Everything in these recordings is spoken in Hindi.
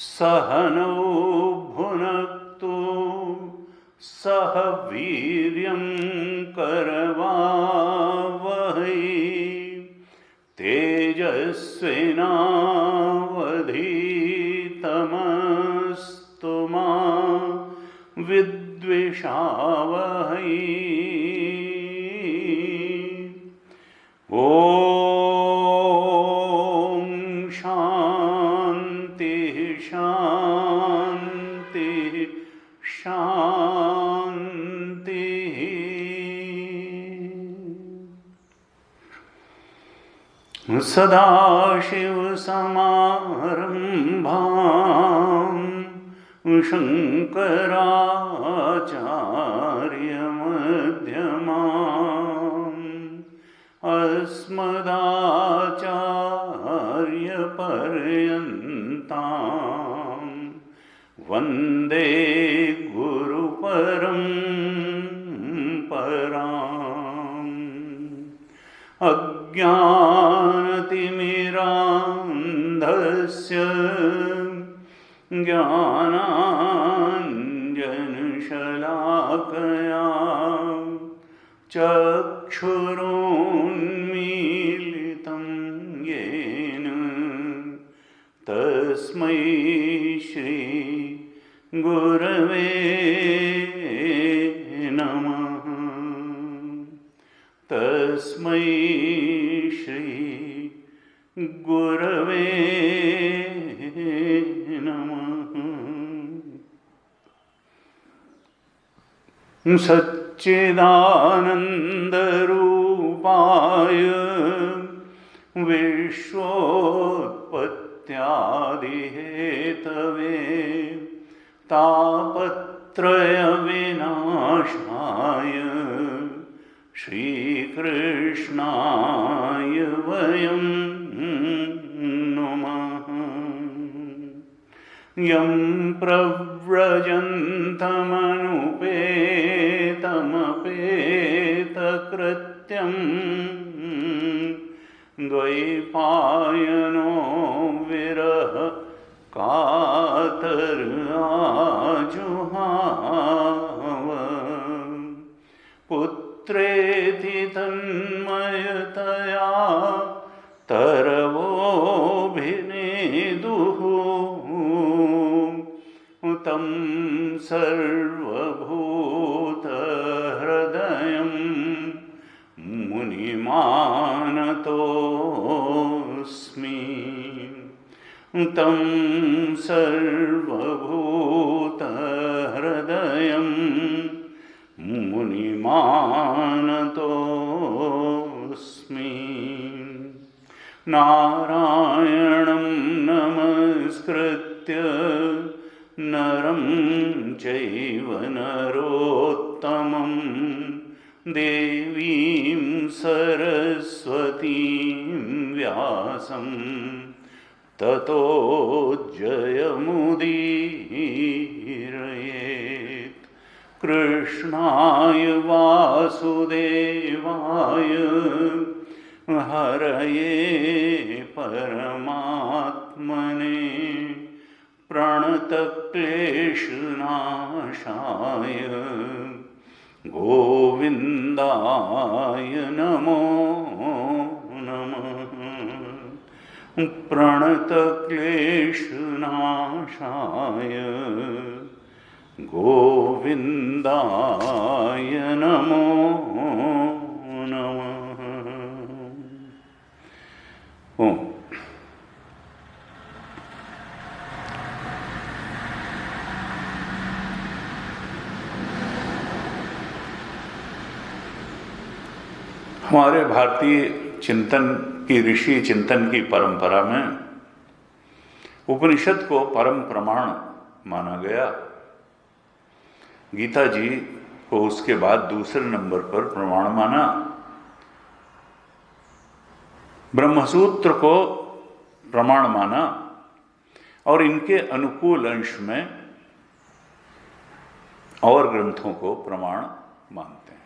सहनौ भुनक्तु सह वीर्यं करवावहै तेजस्विनावधीतमस्तु मा विद्विषावहै। ॐ शान्ति शान्ति शान्ति। सदाशिवसमारम्भां शङ्कराचार्यमध्यमाम् अस्मदाचार्यपर्यन्तां वन्दे गुरुपरम्पराम्। अज्ञानतिमिरान्धस्य ज्ञानाञ्जनशलाकया चक्षुरुन्मीलितं येन तस्मै श्री गुरवे नमः। तस्मै श्री गुरवे नमः। सच्चिदानन्दरूपाय विश्वोत्पत्त्यादिहेतवे तापत्रयविनाशाय श्रीकृष्णाय वयं नुमः। यं प्रव्रजन्तमनुपेतमपेतकृत्यं द्वैपायनो विरह कातराजुहाव। पुत्रेति तन्मयतया तरवोऽभिनेदुः तं सर्वभूतहृदयं मुनिमानतोऽस्मि। तं सर्वभूतहृदयं मुनिमानतोऽस्मि। नारायणं नमस्कृत्य नरं चैव नरोत्तमं देवीं सरस्वतीं व्यासं ततो जयमुदीरयेत्। कृष्णाय वासुदेवाय हरये परमात्मने प्रणतक्लेशनाशाय गोविन्दाय नमो नमः। प्रणतक्लेशनाशाय गोविन्दाय नमो नमः। ओम। हमारे भारतीय चिंतन की, ऋषि चिंतन की परंपरा में उपनिषद को परम प्रमाण माना गया। गीता जी को उसके बाद दूसरे नंबर पर प्रमाण माना। ब्रह्मसूत्र को प्रमाण माना और इनके अनुकूल अंश में और ग्रंथों को प्रमाण मानते हैं।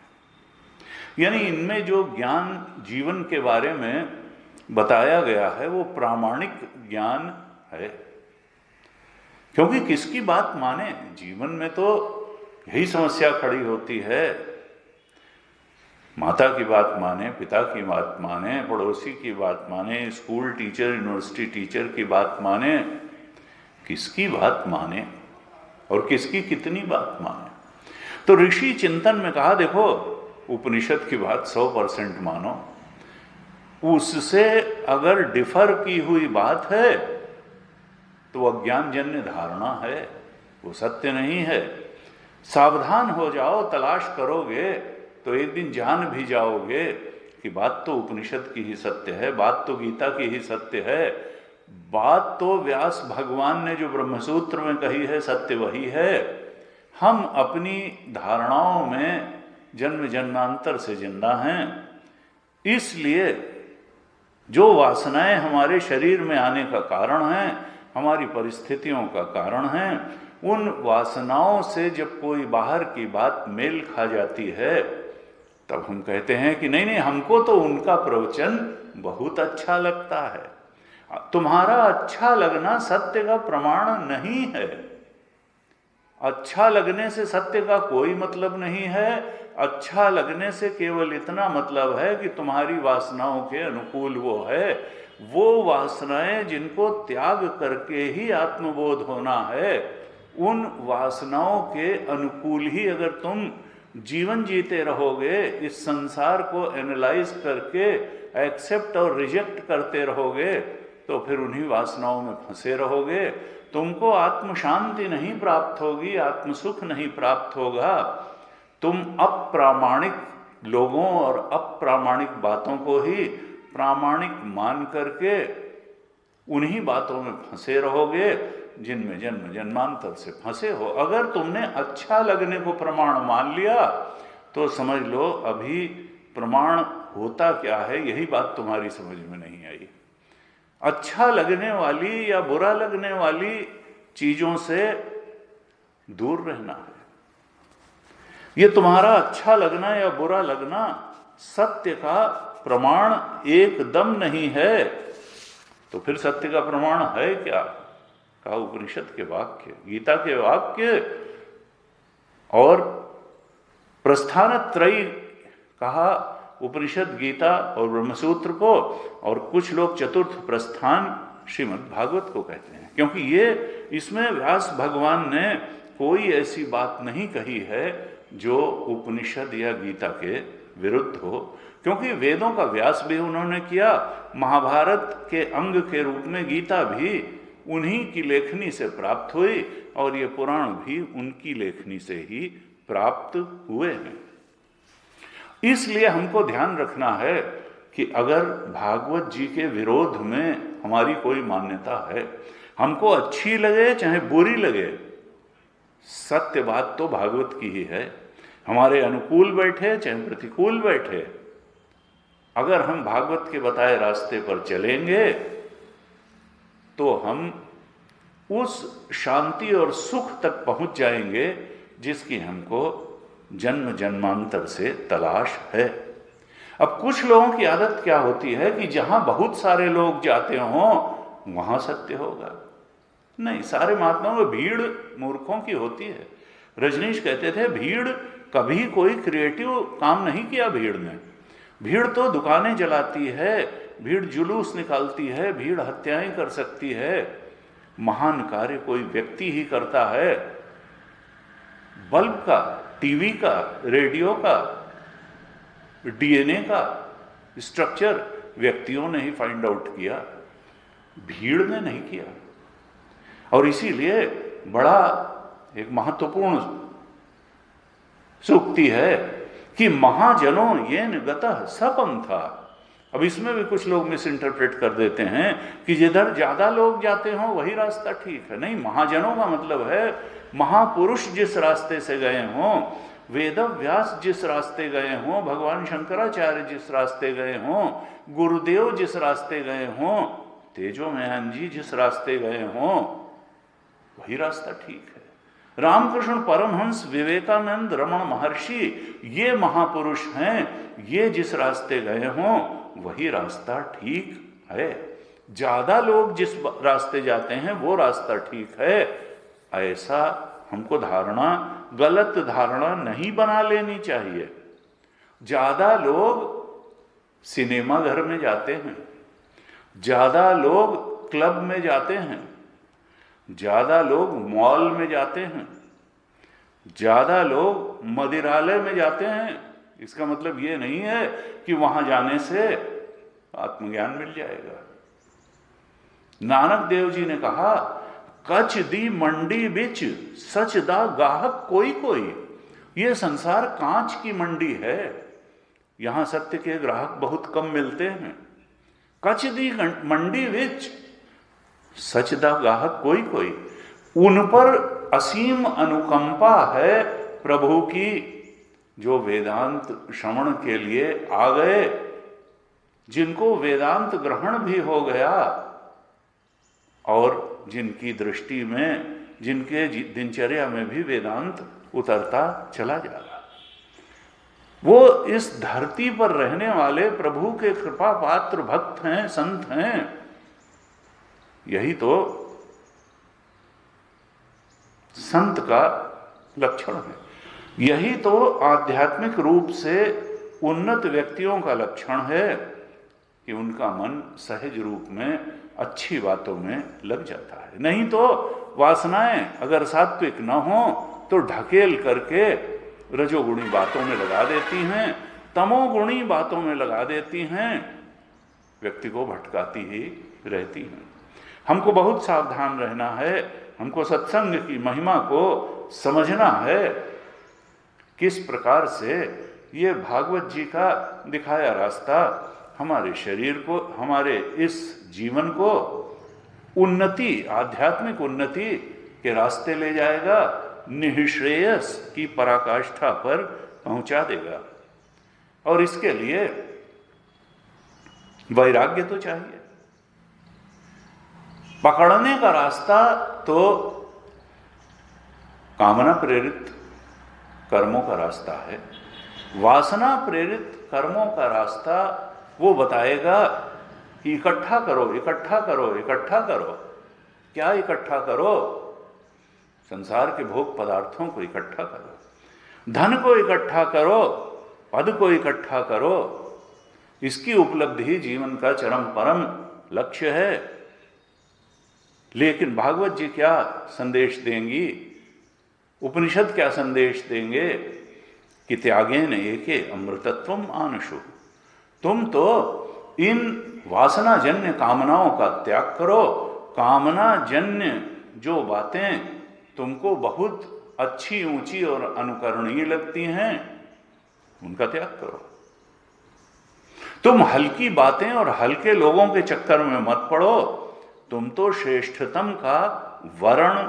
यानी इनमें जो ज्ञान जीवन के बारे में बताया गया है वो प्रामाणिक ज्ञान है। क्योंकि किसकी बात माने? जीवन में तो यही समस्या खड़ी होती है। माता की बात माने, पिता की बात माने, पड़ोसी की बात माने, स्कूल टीचर, यूनिवर्सिटी टीचर की बात माने, किसकी बात माने और किसकी कितनी बात माने? तो ऋषि चिंतन में कहा देखो, उपनिषद की बात 100% मानो, उससे अगर डिफर की हुई बात है तो अज्ञानजन्य धारणा है, वो सत्य नहीं है। सावधान हो जाओ, तलाश करोगे तो एक दिन जान भी जाओगे कि बात तो उपनिषद की ही सत्य है, बात तो गीता की ही सत्य है, बात तो व्यास भगवान ने जो ब्रह्मसूत्र में कही है सत्य वही है। हम अपनी धारणाओं में जन्म जन्मांतर से जिंदा हैं, इसलिए जो वासनाएं हमारे शरीर में आने का कारण हैं, हमारी परिस्थितियों का कारण हैं, उन वासनाओं से जब कोई बाहर की बात मेल खा जाती है तब हम कहते हैं कि नहीं नहीं, हमको तो उनका प्रवचन बहुत अच्छा लगता है। तुम्हारा अच्छा लगना सत्य का प्रमाण नहीं है। अच्छा लगने से सत्य का कोई मतलब नहीं है। अच्छा लगने से केवल इतना मतलब है कि तुम्हारी वासनाओं के अनुकूल वो है। वो वासनाएं जिनको त्याग करके ही आत्मबोध होना है, उन वासनाओं के अनुकूल ही अगर तुम जीवन जीते रहोगे, इस संसार को एनालाइज करके एक्सेप्ट और रिजेक्ट करते रहोगे, तो फिर उन्हीं वासनाओं में फंसे रहोगे। तुमको आत्म शांति नहीं प्राप्त होगी, आत्म सुख नहीं प्राप्त होगा। तुम अप्रामाणिक लोगों और अप्रामाणिक बातों को ही प्रामाणिक मान करके उन्हीं बातों में फंसे रहोगे जिनमें जन्म जन्मांतर से फंसे हो। अगर तुमने अच्छा लगने को प्रमाण मान लिया तो समझ लो अभी प्रमाण होता क्या है, यही बात तुम्हारी समझ में नहीं आई। अच्छा लगने वाली या बुरा लगने वाली चीजों से दूर रहना है। ये तुम्हारा अच्छा लगना या बुरा लगना सत्य का प्रमाण एकदम नहीं है। तो फिर सत्य का प्रमाण है क्या? कहा उपनिषद के वाक्य, गीता के वाक्य और प्रस्थान त्रयी कहा, उपनिषद, गीता और ब्रह्मसूत्र को, और कुछ लोग चतुर्थ प्रस्थान श्रीमद् भागवत को कहते हैं। क्योंकि ये इसमें व्यास भगवान ने कोई ऐसी बात नहीं कही है जो उपनिषद या गीता के विरुद्ध हो। क्योंकि वेदों का व्यास भी उन्होंने किया, महाभारत के अंग के रूप में गीता भी उन्हीं की लेखनी से प्राप्त हुई और ये पुराण भी उनकी लेखनी से ही प्राप्त हुए हैं। इसलिए हमको ध्यान रखना है कि अगर भागवत जी के विरोध में हमारी कोई मान्यता है, हमको अच्छी लगे चाहे बुरी लगे, सत्य बात तो भागवत की ही है। हमारे अनुकूल बैठे चाहे प्रतिकूल बैठे, अगर हम भागवत के बताए रास्ते पर चलेंगे तो हम उस शांति और सुख तक पहुंच जाएंगे जिसकी हमको जन्म जन्मांतर से तलाश है। अब कुछ लोगों की आदत क्या होती है कि जहां बहुत सारे लोग जाते हों वहां सत्य होगा। नहीं, सारे महात्माओं में भीड़ मूर्खों की होती है। रजनीश कहते थे भीड़ कभी कोई क्रिएटिव काम नहीं किया। भीड़ तो दुकानें जलाती है, भीड़ जुलूस निकालती है, भीड़ हत्याएं कर सकती है, महान कार्य कोई व्यक्ति ही करता है। बल्ब का, टीवी का, रेडियो का, डीएनए का स्ट्रक्चर व्यक्तियों ने ही फाइंड आउट किया, भीड़ ने नहीं किया। और इसीलिए बड़ा एक महत्वपूर्ण सूक्ति है कि महाजनों ये गतः सपंथा। अब इसमें भी कुछ लोग मिस इंटरप्रेट कर देते हैं कि जिधर ज्यादा लोग जाते हों वही रास्ता ठीक है। नहीं, महाजनों का मतलब है महापुरुष जिस रास्ते से गए हों, वेद व्यास जिस रास्ते गए हों, भगवान शंकराचार्य जिस रास्ते गए हों, गुरुदेव जिस रास्ते गए हों, तेजोमयान जी जिस रास्ते गए हों, वही रास्ता ठीक है। रामकृष्ण परमहंस, विवेकानंद, रमण महर्षि, ये महापुरुष हैं, ये जिस रास्ते गए हों वही रास्ता ठीक है। ज्यादा लोग जिस रास्ते जाते हैं वो रास्ता ठीक है, ऐसा हमको धारणा, गलत धारणा नहीं बना लेनी चाहिए। ज्यादा लोग सिनेमा घर में जाते हैं, ज्यादा लोग क्लब में जाते हैं, ज्यादा लोग मॉल में जाते हैं, ज्यादा लोग मदिरालय में जाते हैं। इसका मतलब ये नहीं है कि वहां जाने से आत्मज्ञान मिल जाएगा। नानक देव जी ने कहा, कच दी मंडी बिच सच दा गाहक कोई कोई। ये संसार कांच की मंडी है, यहां सत्य के ग्राहक बहुत कम मिलते हैं। कच दी मंडी बिच सच दा गाहक कोई कोई। उन पर असीम अनुकंपा है प्रभु की, जो वेदांत श्रवण के लिए आ गए, जिनको वेदांत ग्रहण भी हो गया और जिनकी दृष्टि में, जिनके दिनचर्या में भी वेदांत उतरता चला जा रहा। वो इस धरती पर रहने वाले प्रभु के कृपा पात्र भक्त हैं, संत हैं। यही तो संत का लक्षण है, यही तो आध्यात्मिक रूप से उन्नत व्यक्तियों का लक्षण है कि उनका मन सहज रूप में अच्छी बातों में लग जाता है। नहीं तो वासनाएं अगर सात्विक न हो तो ढकेल करके रजोगुणी बातों में लगा देती हैं, तमोगुणी बातों में लगा देती हैं, व्यक्ति को भटकाती ही रहती हैं। हमको बहुत सावधान रहना है, हमको सत्संग की महिमा को समझना है, किस प्रकार से ये भागवत जी का दिखाया रास्ता हमारे शरीर को, हमारे इस जीवन को उन्नति, आध्यात्मिक उन्नति के रास्ते ले जाएगा, निःश्रेयस की पराकाष्ठा पर पहुंचा देगा। और इसके लिए वैराग्य तो चाहिए। पकड़ने का रास्ता तो कामना प्रेरित कर्मों का रास्ता है, वासना प्रेरित कर्मों का रास्ता वो बताएगा कि इकट्ठा करो, इकट्ठा करो, इकट्ठा करो। क्या इकट्ठा करो? संसार के भोग पदार्थों को इकट्ठा करो, धन को इकट्ठा करो, पद को इकट्ठा करो। इसकी उपलब्धि जीवन का चरम परम लक्ष्य है। लेकिन भागवत जी क्या संदेश देंगी, उपनिषद क्या संदेश देंगे कि त्यागेन एके अमृतत्वम आनशु। तुम तो इन वासना जन्य कामनाओं का त्याग करो, कामना जन्य जो बातें तुमको बहुत अच्छी, ऊंची और अनुकरणीय लगती हैं, उनका त्याग करो। तुम हल्की बातें और हल्के लोगों के चक्कर में मत पड़ो, तुम तो श्रेष्ठतम का वर्ण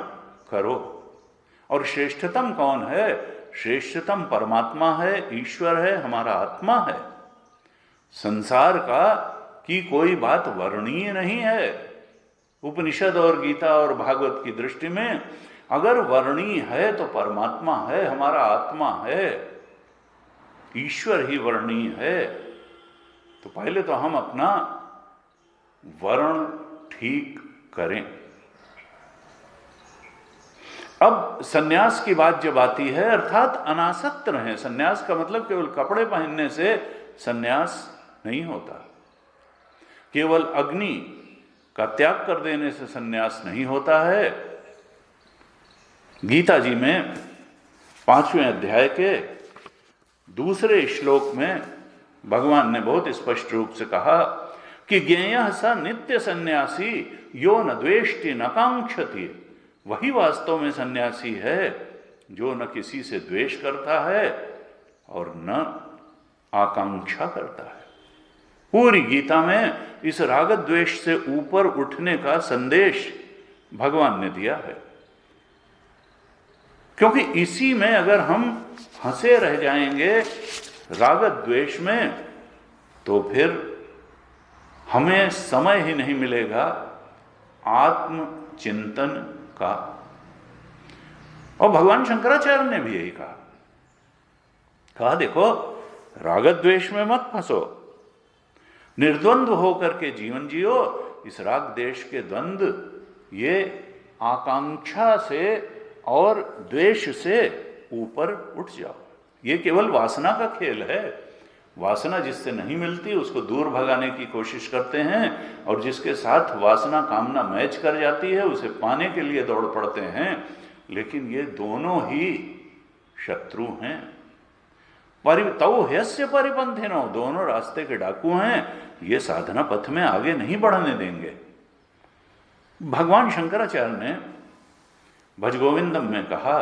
करो। और श्रेष्ठतम कौन है? श्रेष्ठतम परमात्मा है, ईश्वर है, हमारा आत्मा है। संसार का की कोई बात वर्णनीय नहीं है। उपनिषद और गीता और भागवत की दृष्टि में अगर वर्णनीय है तो परमात्मा है, हमारा आत्मा है, ईश्वर ही वर्णनीय है। तो पहले तो हम अपना वर्ण ठीक करें। अब सन्यास की बात जब आती है, अर्थात अनासक्त रहें। सन्यास का मतलब केवल कपड़े पहनने से सन्यास नहीं होता। केवल अग्नि का त्याग कर देने से सन्यास नहीं होता है। गीता जी में 5वें अध्याय के दूसरे श्लोक में भगवान ने बहुत स्पष्ट रूप से कहा कि ज्ञेयः स नित्य सन्यासी यो न द्वेष्टि न कांक्षति। वही वास्तव में सन्यासी है जो न किसी से द्वेष करता है और न आकांक्षा करता है। पूरी गीता में इस राग द्वेष से ऊपर उठने का संदेश भगवान ने दिया है, क्योंकि इसी में अगर हम फंसे रह जाएंगे राग द्वेष में, तो फिर हमें समय ही नहीं मिलेगा आत्मचिंतन का। और भगवान शंकराचार्य ने भी यही कहा देखो राग द्वेष में मत फंसो, निर्द्वंद्व होकर के जीवन जियो। इस राग द्वेष के द्वंद्व ये आकांक्षा से और द्वेष से ऊपर उठ जाओ। ये केवल वासना का खेल है। वासना जिससे नहीं मिलती उसको दूर भगाने की कोशिश करते हैं, और जिसके साथ वासना कामना मैच कर जाती है उसे पाने के लिए दौड़ पड़ते हैं। लेकिन ये दोनों ही शत्रु हैं। तौ ह्यस्य परिपंथिनो, दोनों रास्ते के डाकू हैं। ये साधना पथ में आगे नहीं बढ़ने देंगे। भगवान शंकराचार्य ने भजगोविंदम में कहा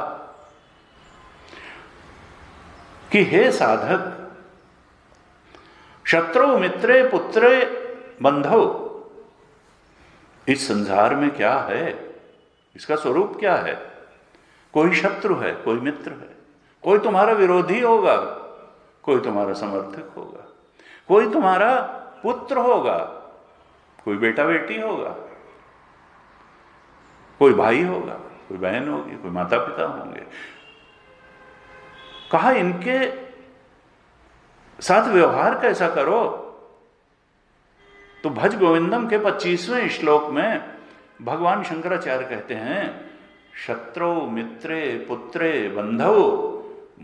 कि हे साधक, शत्रु मित्रे पुत्रे बंधो, इस संसार में क्या है, इसका स्वरूप क्या है? कोई शत्रु है, कोई मित्र है, कोई तुम्हारा विरोधी होगा, कोई तुम्हारा समर्थक होगा, कोई तुम्हारा पुत्र होगा, कोई बेटा बेटी होगा, कोई भाई होगा, कोई बहन होगी, कोई माता पिता होंगे। कहा इनके साथ व्यवहार कैसा करो? तो भज गोविंदम के 25वें श्लोक में भगवान शंकराचार्य कहते हैं, शत्रु मित्रे पुत्रे बंधो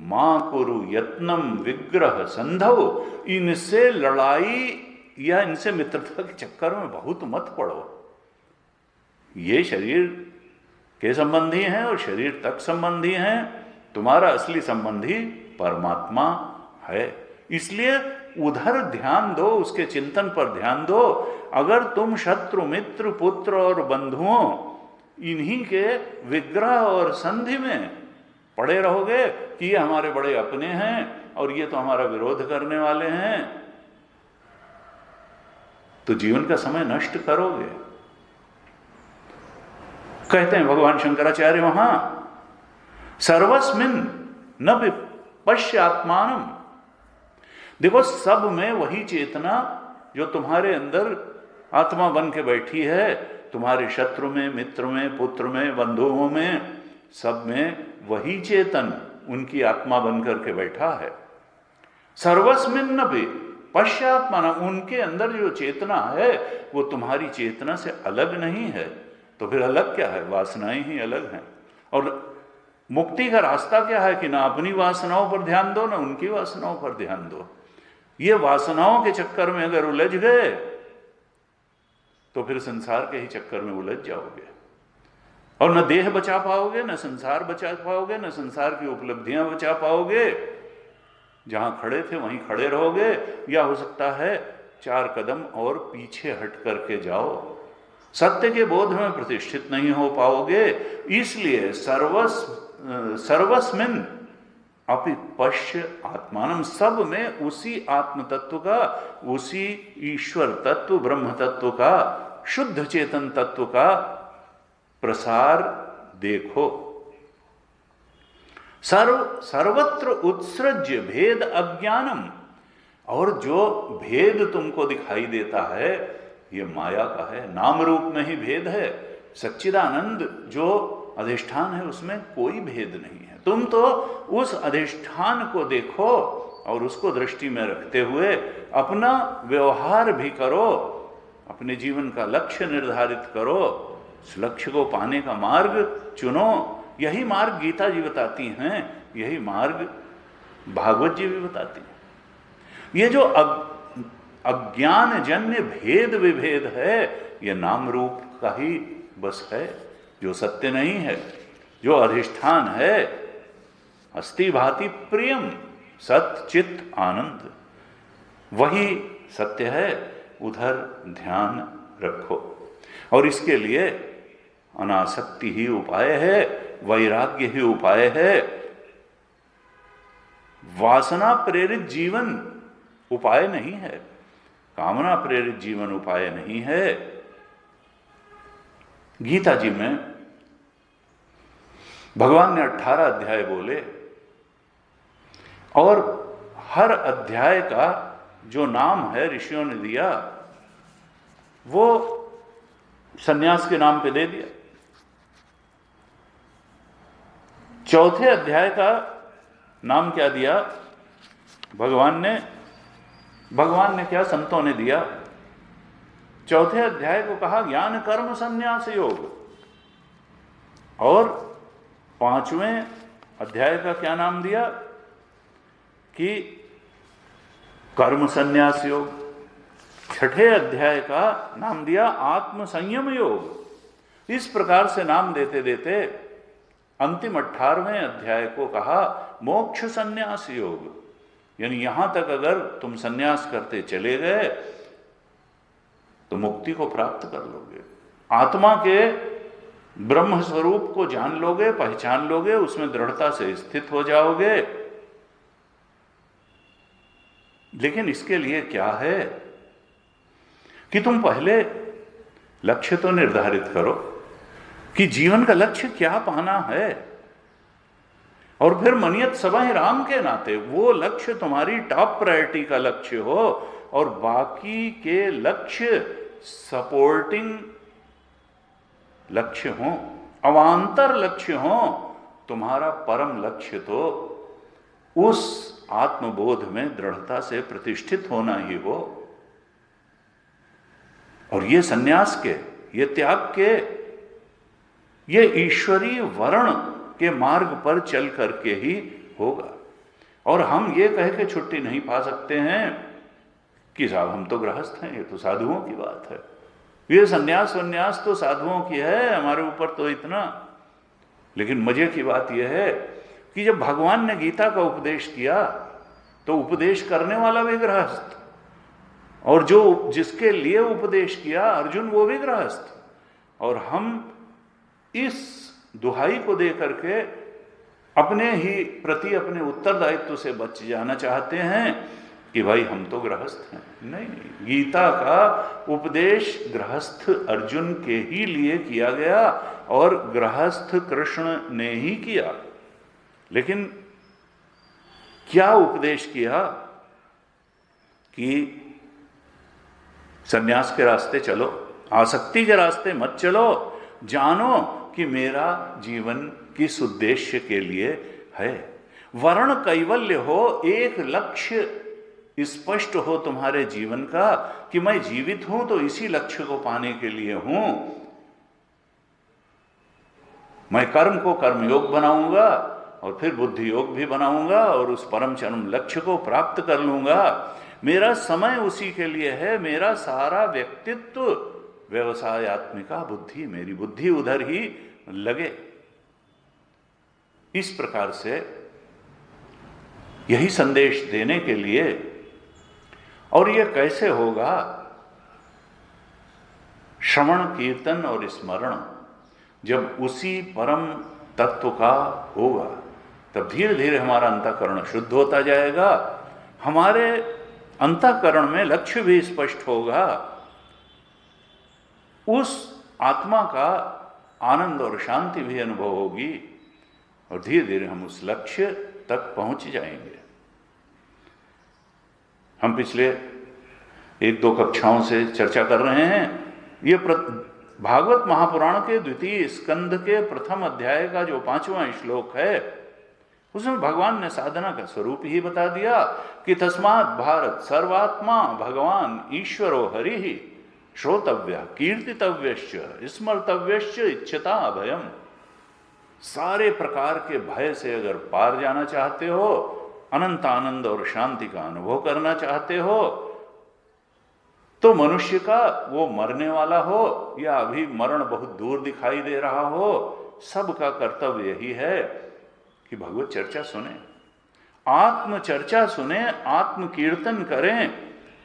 मां कुरु यत्नम विग्रह संधो। इनसे लड़ाई या इनसे मित्रता के चक्कर में बहुत मत पड़ो। ये शरीर के संबंधी हैं और शरीर तक संबंधी हैं। तुम्हारा असली संबंधी परमात्मा है, इसलिए उधर ध्यान दो, उसके चिंतन पर ध्यान दो। अगर तुम शत्रु मित्र पुत्र और बंधुओं इन्हीं के विग्रह और संधि में पड़े रहोगे कि ये हमारे बड़े अपने हैं और ये तो हमारा विरोध करने वाले हैं, तो जीवन का समय नष्ट करोगे। कहते हैं भगवान शंकराचार्य वहां, सर्वस्मिन् न पश्यात्मानम। देखो सब में वही चेतना जो तुम्हारे अंदर आत्मा बन के बैठी है, तुम्हारे शत्रु में, मित्र में, पुत्र में, बंधुओं में, सब में वही चेतन उनकी आत्मा बन करके बैठा है। सर्वस्मिन् न पश्यात्माना, उनके अंदर जो चेतना है वो तुम्हारी चेतना से अलग नहीं है। तो फिर अलग क्या है? वासनाएं ही अलग हैं। और मुक्ति का रास्ता क्या है कि ना अपनी वासनाओं पर ध्यान दो ना उनकी वासनाओं पर ध्यान दो। ये वासनाओं के चक्कर में अगर उलझ गए तो फिर संसार के ही चक्कर में उलझ जाओगे और न देह बचा पाओगे, न संसार बचा पाओगे, न संसार की उपलब्धियां बचा पाओगे। जहां खड़े थे वहीं खड़े रहोगे, या हो सकता है 4 कदम और पीछे हट करके जाओ। सत्य के बोध में प्रतिष्ठित नहीं हो पाओगे। इसलिए सर्वस्मिन् अपि पश्य आत्मानम, सब में उसी आत्म तत्व का, उसी ईश्वर तत्व ब्रह्म तत्व का, शुद्ध चेतन तत्व का प्रसार देखो। सर्वत्र उत्सृज्य भेद अज्ञानम, और जो भेद तुमको दिखाई देता है ये माया का है, नाम रूप में ही भेद है। सच्चिदानंद जो अधिष्ठान है उसमें कोई भेद नहीं है। तुम तो उस अधिष्ठान को देखो और उसको दृष्टि में रखते हुए अपना व्यवहार भी करो, अपने जीवन का लक्ष्य निर्धारित करो, उस लक्ष्य को पाने का मार्ग चुनो। यही मार्ग गीता जी बताती हैं, यही मार्ग भागवत जी भी बताती हैं। ये जो अज्ञान जन्य भेद विभेद है, यह नाम रूप का ही बस है, जो सत्य नहीं है, जो अधिष्ठान है। अस्ति भाति प्रियम सत चित आनंद, वही सत्य है, उधर ध्यान रखो। और इसके लिए अनासक्ति ही उपाय है, वैराग्य ही उपाय है। वासना प्रेरित जीवन उपाय नहीं है, कामना प्रेरित जीवन उपाय नहीं है। गीता जी में भगवान ने 18 अध्याय बोले, और हर अध्याय का जो नाम है ऋषियों ने दिया, वो सन्यास के नाम पे दे दिया। चौथे अध्याय का नाम क्या दिया भगवान ने क्या संतों ने दिया? चौथे अध्याय को कहा ज्ञान कर्म संन्यास योग। और 5वें अध्याय का क्या नाम दिया कि कर्म संन्यास योग। 6ठे अध्याय का नाम दिया आत्म संयम योग। इस प्रकार से नाम देते देते अंतिम 18वें अध्याय को कहा मोक्ष संन्यास योग। यानी यहां तक अगर तुम संन्यास करते चले गए तो मुक्ति को प्राप्त कर लोगे, आत्मा के ब्रह्म स्वरूप को जान लोगे, पहचान लोगे, उसमें दृढ़ता से स्थित हो जाओगे। लेकिन इसके लिए क्या है कि तुम पहले लक्ष्य तो निर्धारित करो कि जीवन का लक्ष्य क्या पाना है, और फिर मनियत सबहि राम के नाते वो लक्ष्य तुम्हारी टॉप प्रायोरिटी का लक्ष्य हो, और बाकी के लक्ष्य सपोर्टिंग लक्ष्य हो, अवांतर लक्ष्य हो। तुम्हारा परम लक्ष्य तो उस आत्मबोध में दृढ़ता से प्रतिष्ठित होना ही हो। और ये सन्यास के, ये त्याग के, ये ईश्वरीय वर्ण के मार्ग पर चल करके ही होगा। और हम ये कह के छुट्टी नहीं पा सकते हैं कि साहब हम तो गृहस्थ हैं, ये तो साधुओं की बात है, ये सन्यास तो साधुओं की है, हमारे ऊपर तो इतना। लेकिन मजे की बात यह है कि जब भगवान ने गीता का उपदेश किया तो उपदेश करने वाला भी गृहस्थ, और जो जिसके लिए उपदेश किया अर्जुन वो भी गृहस्थ। और हम इस दुहाई को दे करके अपने ही प्रति अपने उत्तरदायित्व से बच जाना चाहते हैं कि भाई हम तो गृहस्थ हैं। नहीं, गीता का उपदेश गृहस्थ अर्जुन के ही लिए किया गया और गृहस्थ कृष्ण ने ही किया। लेकिन क्या उपदेश किया कि सन्यास के रास्ते चलो, आसक्ति के रास्ते मत चलो, जानो कि मेरा जीवन किस उद्देश्य के लिए है। वर्ण कैवल्य हो, एक लक्ष्य स्पष्ट हो तुम्हारे जीवन का कि मैं जीवित हूं तो इसी लक्ष्य को पाने के लिए हूं। मैं कर्म को कर्मयोग बनाऊंगा और फिर बुद्धि योग भी बनाऊंगा और उस परम चरम लक्ष्य को प्राप्त कर लूंगा। मेरा समय उसी के लिए है, मेरा सारा व्यक्तित्व व्यवसायत्मिका बुद्धि, मेरी बुद्धि उधर ही लगे। इस प्रकार से यही संदेश देने के लिए, और यह कैसे होगा? श्रवण कीर्तन और स्मरण जब उसी परम तत्व का होगा तब धीरे धीरे हमारा अंतःकरण शुद्ध होता जाएगा, हमारे अंतःकरण में लक्ष्य भी स्पष्ट होगा, उस आत्मा का आनंद और शांति भी अनुभव होगी और धीरे धीरे हम उस लक्ष्य तक पहुंच जाएंगे। हम पिछले 1-2 कक्षाओं से चर्चा कर रहे हैं, ये भागवत महापुराण के 2 स्कंध के 1 अध्याय का जो 5वां श्लोक है, उसमें भगवान ने साधना का स्वरूप ही बता दिया कि तस्मात् भारत सर्वात्मा भगवान ईश्वरो हरि ही श्रोतव्य कीर्तितव्यश्च स्मर्तव्यश्च इच्छता अभयम। सारे प्रकार के भय से अगर पार जाना चाहते हो, अनंत आनंद और शांति का अनुभव करना चाहते हो, तो मनुष्य का वो मरने वाला हो या अभी मरण बहुत दूर दिखाई दे रहा हो, सबका कर्तव्य यही है कि भगवत चर्चा सुने, आत्म चर्चा सुने, आत्म कीर्तन करें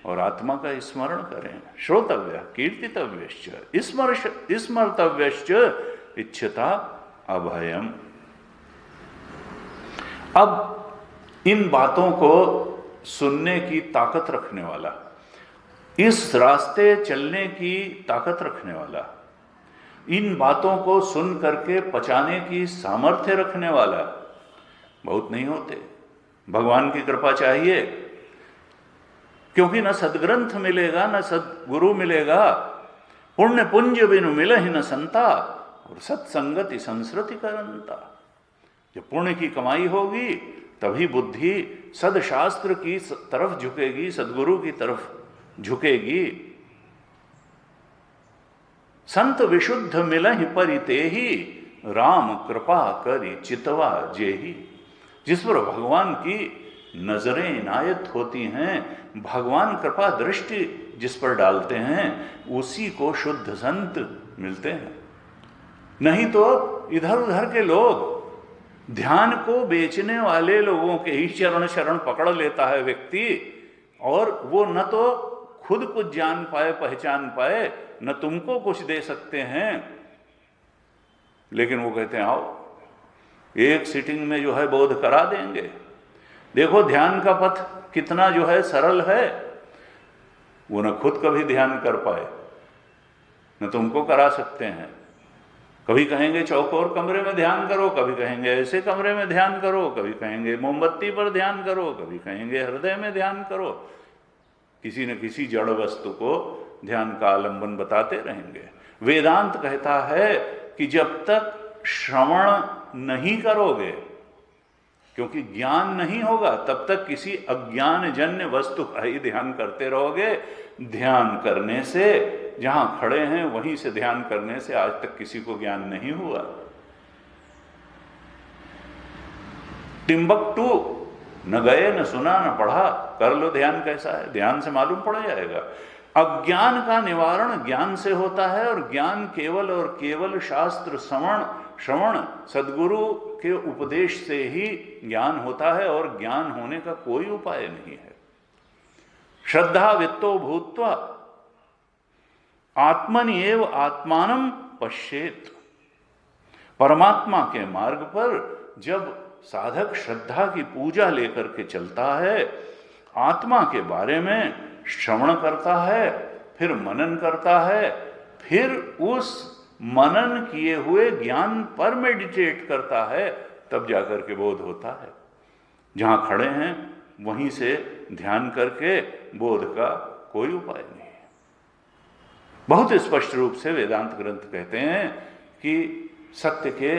और आत्मा का स्मरण करें। श्रोतव्य कीर्तितव्यश्च स्मर्तव्यश्च इच्छता अभयम। अब इन बातों को सुनने की ताकत रखने वाला, इस रास्ते चलने की ताकत रखने वाला, इन बातों को सुन करके पचाने की सामर्थ्य रखने वाला बहुत नहीं होते। भगवान की कृपा चाहिए, क्योंकि न सदग्रंथ मिलेगा न सदगुरु मिलेगा, पुण्य पुंज बिनु मिलहि न संता, और सत्संगति संस्कृति करंता। जब पुण्य की कमाई होगी तभी बुद्धि सदशास्त्र की तरफ झुकेगी, सदगुरु की तरफ झुकेगी। संत विशुद्ध मिलहि परितेहि, राम कृपा करि चितवा जेहि। जिस पर भगवान की नजरें इनायत होती हैं, भगवान कृपा दृष्टि जिस पर डालते हैं, उसी को शुद्ध संत मिलते हैं। नहीं तो इधर उधर के लोग, ध्यान को बेचने वाले लोगों के ही चरण शरण पकड़ लेता है व्यक्ति, और वो न तो खुद कुछ जान पाए पहचान पाए, न तुमको कुछ दे सकते हैं, लेकिन वो कहते हैं आओ एक सिटिंग में जो है बोध करा देंगे। देखो ध्यान का पथ कितना जो है सरल है, वो न खुद कभी ध्यान कर पाए न तुमको करा सकते हैं। कभी कहेंगे चौकोर कमरे में ध्यान करो, कभी कहेंगे ऐसे कमरे में ध्यान करो, कभी कहेंगे मोमबत्ती पर ध्यान करो, कभी कहेंगे हृदय में ध्यान करो। किसी न किसी जड़ वस्तु को ध्यान का आलंबन बताते रहेंगे। वेदांत कहता है कि जब तक श्रवण नहीं करोगे, क्योंकि ज्ञान नहीं होगा, तब तक किसी अज्ञान जन्य वस्तु का ही ध्यान करते रहोगे। ध्यान करने से, जहां खड़े हैं वहीं से ध्यान करने से आज तक किसी को ज्ञान नहीं हुआ। टिम्बकटू न गए, न सुना, न पढ़ा, कर लो ध्यान कैसा है, ध्यान से मालूम पड़ जाएगा। अज्ञान का निवारण ज्ञान से होता है, और ज्ञान केवल और केवल शास्त्र श्रवण सद्गुरु के उपदेश से ही ज्ञान होता है, और ज्ञान होने का कोई उपाय नहीं है। श्रद्धा वित्तो भूत्वा आत्मनि एव आत्मानं पश्येत। परमात्मा के मार्ग पर जब साधक श्रद्धा की पूजा लेकर के चलता है, आत्मा के बारे में श्रवण करता है, फिर मनन करता है, फिर उस मनन किए हुए ज्ञान पर मेडिटेट करता है, तब जाकर के बोध होता है। जहां खड़े हैं वहीं से ध्यान करके बोध का कोई उपाय नहीं है। बहुत स्पष्ट रूप से वेदांत ग्रंथ कहते हैं कि सत्य के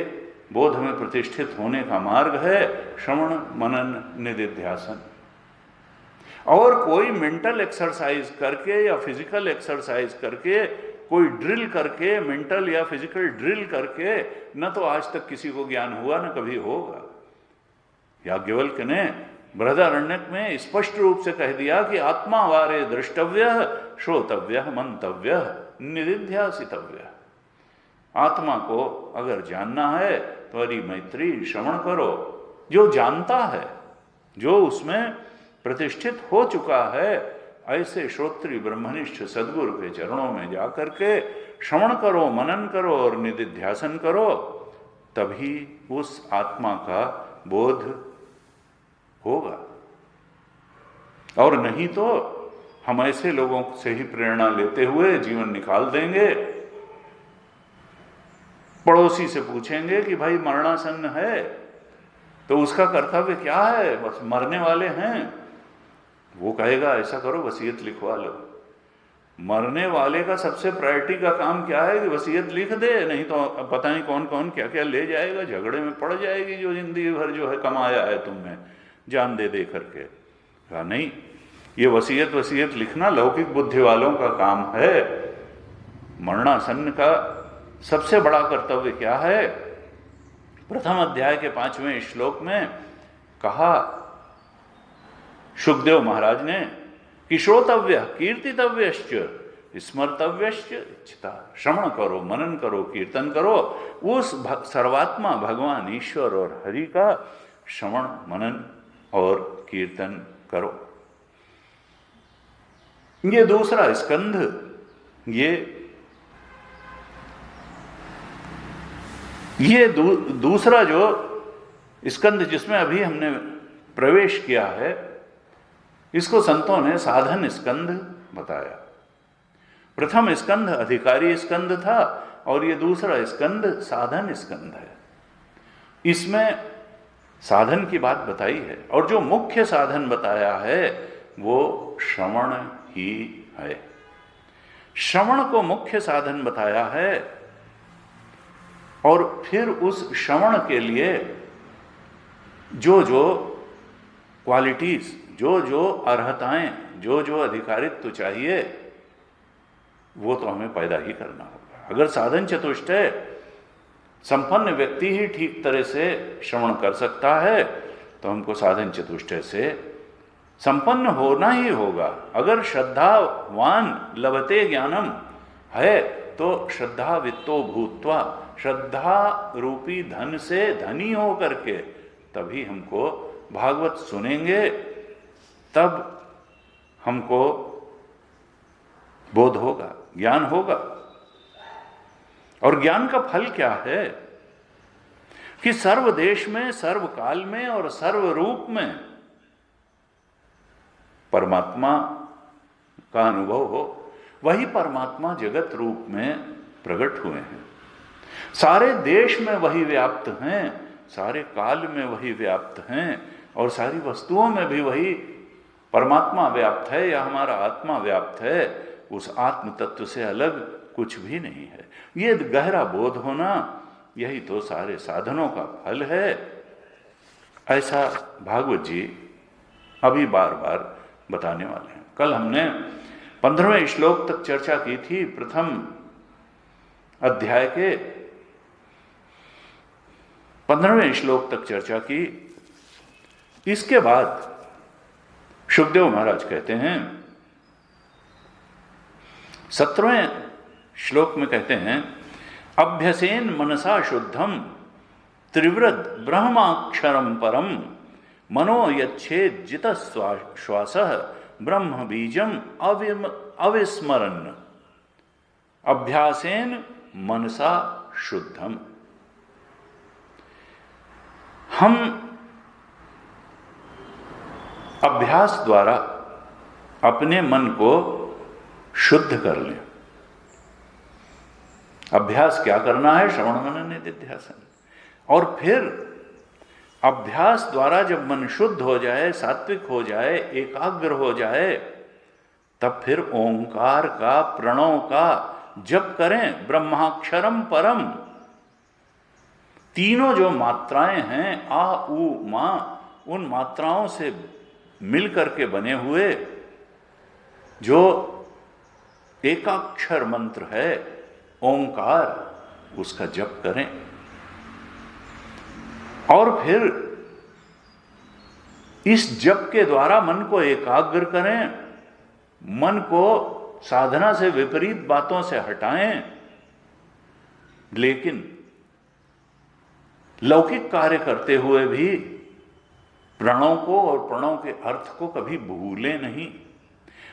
बोध में प्रतिष्ठित होने का मार्ग है श्रवण मनन निधिध्यासन। और कोई मेंटल एक्सरसाइज करके या फिजिकल एक्सरसाइज करके, कोई ड्रिल करके, मेंटल या फिजिकल ड्रिल करके न तो आज तक किसी को ज्ञान हुआ न कभी होगा। याज्ञवल्क्य ने बृहदारण्यक में स्पष्ट रूप से कह दिया कि आत्मा वारे द्रष्टव्य श्रोतव्य मंतव्य निधिध्यासितव्य। आत्मा को अगर जानना है तो हरि मैत्री श्रवण करो। जो जानता है, जो उसमें प्रतिष्ठित हो चुका है, ऐसे श्रोत्री ब्रह्मनिष्ठ सद्गुरु के चरणों में जाकर के श्रवण करो, मनन करो और निधिध्यासन करो, तभी उस आत्मा का बोध होगा। और नहीं तो हम ऐसे लोगों से ही प्रेरणा लेते हुए जीवन निकाल देंगे। पड़ोसी से पूछेंगे कि भाई मरणासन्न है तो उसका कर्तव्य क्या है, बस मरने वाले हैं, वो कहेगा ऐसा करो वसीयत लिखवा लो। मरने वाले का सबसे प्रायोरिटी का काम क्या है कि वसीयत लिख दे, नहीं तो पता नहीं कौन कौन क्या क्या ले जाएगा, झगड़े में पड़ जाएगी जो जिंदगी भर जो है कमाया है तुमने जान दे दे करके। कहा नहीं, ये वसीयत लिखना लौकिक बुद्धि वालों का काम है। मरणासन्न का सबसे बड़ा कर्तव्य क्या है? प्रथम अध्याय के 5वें श्लोक में कहा सुखदेव महाराज ने कि श्रोतव्य कीर्तितव्यश्च स्मर्तव्यश्च इच्छिता। श्रवण करो, मनन करो, कीर्तन करो, उस सर्वात्मा भगवान ईश्वर और हरि का श्रवण मनन और कीर्तन करो। ये दूसरा स्कंध, ये दूसरा जो स्कंध जिसमें अभी हमने प्रवेश किया है, इसको संतों ने साधन स्कंध बताया। प्रथम स्कंध अधिकारी स्कंध था और ये दूसरा स्कंध साधन स्कंध है। इसमें साधन की बात बताई है और जो मुख्य साधन बताया है वो श्रवण ही है। श्रवण को मुख्य साधन बताया है और फिर उस श्रवण के लिए जो जो क्वालिटीज, जो जो अर्हताएं, जो जो अधिकारित्व चाहिए, वो तो हमें पैदा ही करना होगा। अगर साधन चतुष्टय संपन्न व्यक्ति ही ठीक तरह से श्रवण कर सकता है तो हमको साधन चतुष्टय से संपन्न होना ही होगा। अगर श्रद्धावान लभते ज्ञानम है तो श्रद्धा वित्तो भूत्वा, श्रद्धा रूपी धन से धनी हो करके तभी हमको भागवत सुनेंगे, तब हमको बोध होगा, ज्ञान होगा। और ज्ञान का फल क्या है कि सर्व देश में, सर्व काल में और सर्व रूप में परमात्मा का अनुभव हो। वही परमात्मा जगत रूप में प्रकट हुए हैं। सारे देश में वही व्याप्त हैं, सारे काल में वही व्याप्त हैं और सारी वस्तुओं में भी वही परमात्मा व्याप्त है या हमारा आत्मा व्याप्त है। उस आत्म तत्व से अलग कुछ भी नहीं है। ये गहरा बोध होना, यही तो सारे साधनों का फल है। ऐसा भागवत जी अभी बार बार बताने वाले हैं। कल हमने 15वें श्लोक तक चर्चा की थी, प्रथम अध्याय के 15वें श्लोक तक चर्चा की। इसके बाद शुकदेव महाराज कहते हैं, 17वें श्लोक में कहते हैं, अभ्यसेन मनसा शुद्धम त्रिव्रत ब्रह्माक्षरम परम मनो यच्छेद जित श्वास ब्रह्म बीजम अविस्मरन्। अभ्यासेन मनसा शुद्धम। हम अभ्यास द्वारा अपने मन को शुद्ध कर लें। अभ्यास क्या करना है? श्रवण मनन निधिध्यासन। और फिर अभ्यास द्वारा जब मन शुद्ध हो जाए, सात्विक हो जाए, एकाग्र हो जाए, तब फिर ओंकार का, प्रणव का जप करें। ब्रह्माक्षरम परम। तीनों जो मात्राएं हैं, आ उ मा, उन मात्राओं से मिलकर के बने हुए जो एकाक्षर मंत्र है ओंकार, उसका जप करें। और फिर इस जप के द्वारा मन को एकाग्र करें, मन को साधना से विपरीत बातों से हटाएं, लेकिन लौकिक कार्य करते हुए भी प्रणव को और प्रणव के अर्थ को कभी भूले नहीं।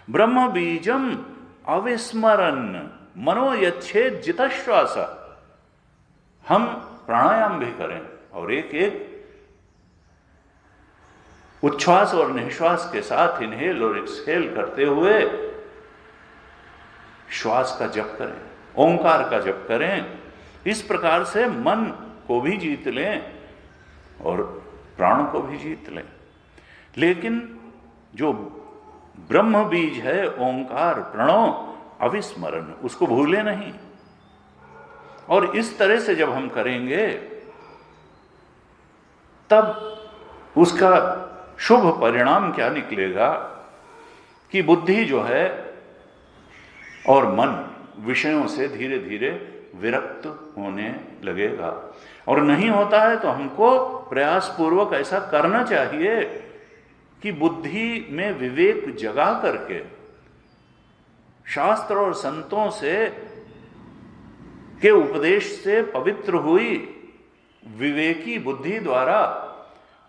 ब्रह्म बीजम अविस्मरन् मनो यच्छेद जित श्वास। हम प्राणायाम भी करें और एक एक उच्छ्वास और निश्वास के साथ इनहेल और एक्सहेल करते हुए श्वास का जप करें, ओंकार का जप करें। इस प्रकार से मन को भी जीत लें और प्राण को भी जीत लें। लेकिन जो ब्रह्म बीज है ओंकार प्रणव अविस्मरण, उसको भूले नहीं। और इस तरह से जब हम करेंगे तब उसका शुभ परिणाम क्या निकलेगा कि बुद्धि जो है और मन विषयों से धीरे धीरे विरक्त होने लगेगा। और नहीं होता है तो हमको प्रयास पूर्वक ऐसा करना चाहिए कि बुद्धि में विवेक जगा करके शास्त्र और संतों से के उपदेश से पवित्र हुई विवेकी बुद्धि द्वारा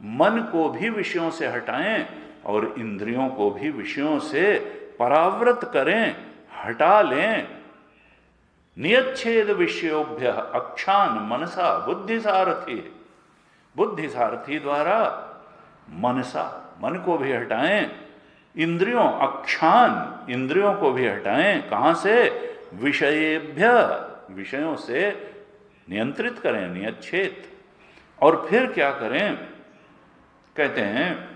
मन को भी विषयों से हटाएं और इंद्रियों को भी विषयों से परावृत करें, हटा लें। नियच्छेद विषयोभ्य अक्षान मनसा बुद्धिसारथी, बुद्धिसारथी द्वारा मनसा मन को भी हटाएं, इंद्रियों अक्षान इंद्रियों को भी हटाएं। कहां से? विषयेभ्य विषयों से नियंत्रित करें, नियच्छेद। और फिर क्या करें? कहते हैं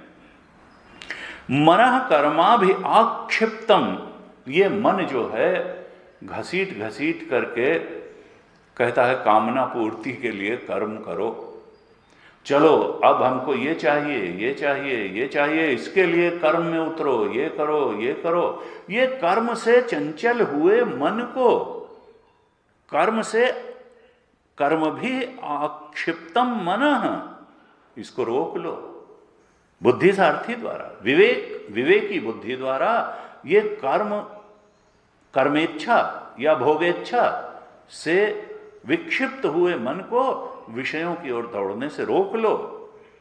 मनः कर्मा भी आक्षिप्तम, ये मन जो है घसीट घसीट करके कहता है कामना पूर्ति के लिए कर्म करो, चलो अब हमको ये चाहिए, ये चाहिए, ये चाहिए, इसके लिए कर्म में उतरो, ये करो, ये करो। ये कर्म से चंचल हुए मन को, कर्म से कर्म भी आक्षिप्तम मनः, इसको रोक लो बुद्धिसारथी द्वारा, विवेकी बुद्धि द्वारा। ये कर्मेच्छा या भोगेच्छा से विक्षिप्त हुए मन को विषयों की ओर दौड़ने से रोक लो।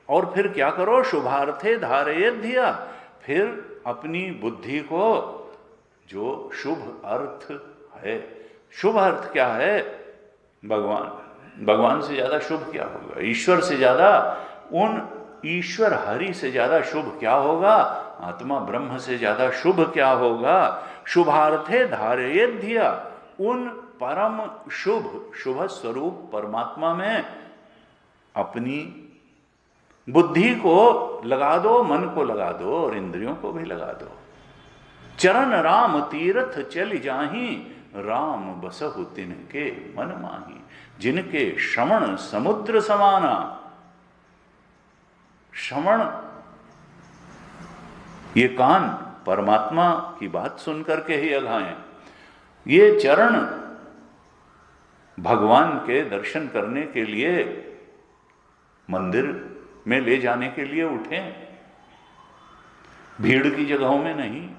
और फिर क्या करो? शुभार्थे धारयेद्धिया, फिर अपनी बुद्धि को जो शुभ अर्थ है, शुभ अर्थ क्या है? भगवान से ज्यादा शुभ क्या होगा? ईश्वर से ज्यादा, उन ईश्वर हरि से ज्यादा शुभ क्या होगा? आत्मा ब्रह्म से ज्यादा शुभ क्या होगा? शुभार्थे धारयेद्धिया, उन परम शुभ स्वरूप परमात्मा में अपनी बुद्धि को लगा दो, मन को लगा दो और इंद्रियों को भी लगा दो। चरण राम तीर्थ चल जाही, राम बसहु तिनके मन माही। जिनके श्रवण समुद्र समाना, श्रवण ये कान परमात्मा की बात सुनकर के ही अघाएं, ये चरण भगवान के दर्शन करने के लिए मंदिर में ले जाने के लिए उठे, भीड़ की जगहों में नहीं।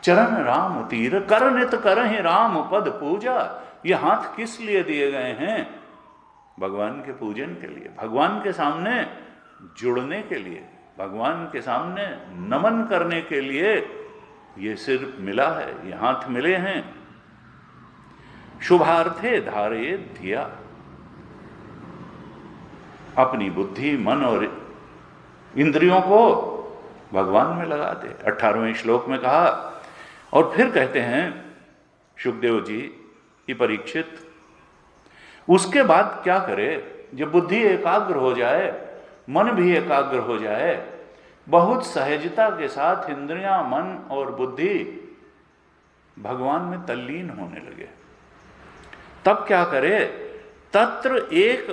चरण राम तीर कर नित करहि राम पद पूजा, ये हाथ किस लिए दिए गए हैं? भगवान के पूजन के लिए, भगवान के सामने जुड़ने के लिए, भगवान के सामने नमन करने के लिए ये सिर मिला है, ये हाथ मिले हैं। शुभार्थे धारयेद्धिया, अपनी बुद्धि, मन और इंद्रियों को भगवान में लगा दे। 18वें श्लोक में कहा। और फिर कहते हैं सुखदेव जी की परीक्षित, उसके बाद क्या करे? जब बुद्धि एकाग्र हो जाए, मन भी एकाग्र हो जाए, बहुत सहजता के साथ इंद्रियां, मन और बुद्धि भगवान में तल्लीन होने लगे, तब क्या करे? तत्र एक